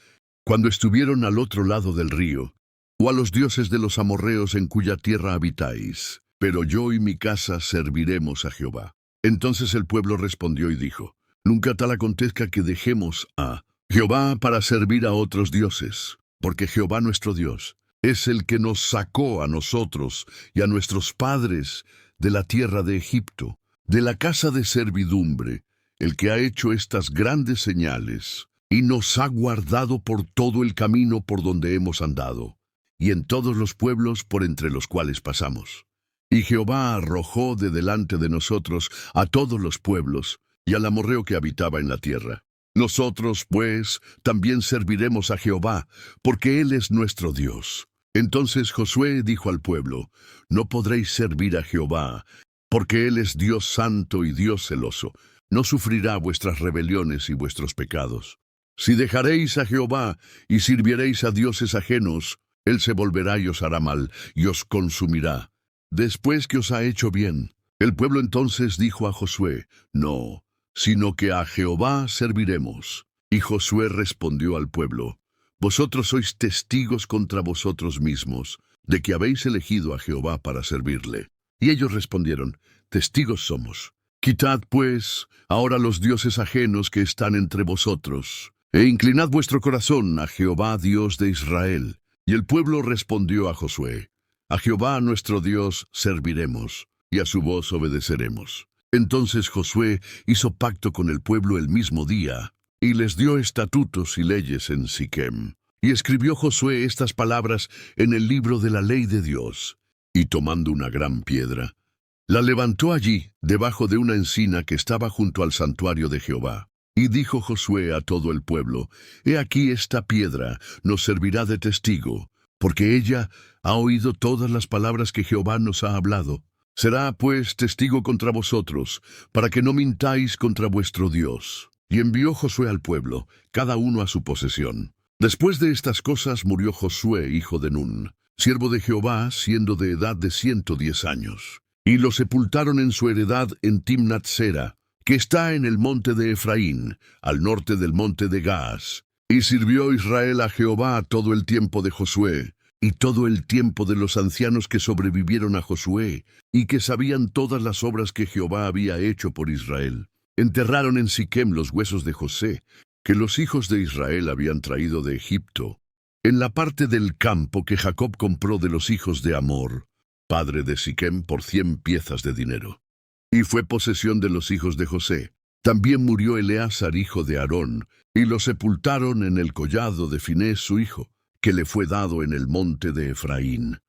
cuando estuvieron al otro lado del río, o a los dioses de los amorreos en cuya tierra habitáis. Pero yo y mi casa serviremos a Jehová. Entonces el pueblo respondió y dijo, nunca tal acontezca que dejemos a Jehová para servir a otros dioses, porque Jehová nuestro Dios es el que nos sacó a nosotros y a nuestros padres de la tierra de Egipto, de la casa de servidumbre, el que ha hecho estas grandes señales, y nos ha guardado por todo el camino por donde hemos andado, y en todos los pueblos por entre los cuales pasamos. Y Jehová arrojó de delante de nosotros a todos los pueblos, y al amorreo que habitaba en la tierra. Nosotros, pues, también serviremos a Jehová, porque Él es nuestro Dios. Entonces Josué dijo al pueblo, no podréis servir a Jehová, porque Él es Dios santo y Dios celoso. No sufrirá vuestras rebeliones y vuestros pecados. Si dejaréis a Jehová y sirviereis a dioses ajenos, Él se volverá y os hará mal, y os consumirá, después que os ha hecho bien. El pueblo entonces dijo a Josué, no, sino que a Jehová serviremos. Y Josué respondió al pueblo, vosotros sois testigos contra vosotros mismos, de que habéis elegido a Jehová para servirle. Y ellos respondieron, testigos somos. Quitad, pues, ahora los dioses ajenos que están entre vosotros, e inclinad vuestro corazón a Jehová Dios de Israel. Y el pueblo respondió a Josué, a Jehová nuestro Dios serviremos, y a su voz obedeceremos. Entonces Josué hizo pacto con el pueblo el mismo día, y les dio estatutos y leyes en Siquem. Y escribió Josué estas palabras en el libro de la ley de Dios. Y tomando una gran piedra, la levantó allí, debajo de una encina que estaba junto al santuario de Jehová. Y dijo Josué a todo el pueblo, he aquí esta piedra nos servirá de testigo, porque ella ha oído todas las palabras que Jehová nos ha hablado. Será pues testigo contra vosotros, para que no mintáis contra vuestro Dios. Y envió Josué al pueblo, cada uno a su posesión. Después de estas cosas murió Josué, hijo de Nun, siervo de Jehová, siendo de edad de 110 años. Y lo sepultaron en su heredad en Timnat-Sera, que está en el monte de Efraín, al norte del monte de Gaas. Y sirvió Israel a Jehová todo el tiempo de Josué, y todo el tiempo de los ancianos que sobrevivieron a Josué, y que sabían todas las obras que Jehová había hecho por Israel. Enterraron en Siquem los huesos de José, que los hijos de Israel habían traído de Egipto, en la parte del campo que Jacob compró de los hijos de Amor, padre de Siquem, por 100 piezas de dinero. Y fue posesión de los hijos de José. También murió Eleazar, hijo de Aarón, y lo sepultaron en el collado de Finés su hijo, que le fue dado en el monte de Efraín.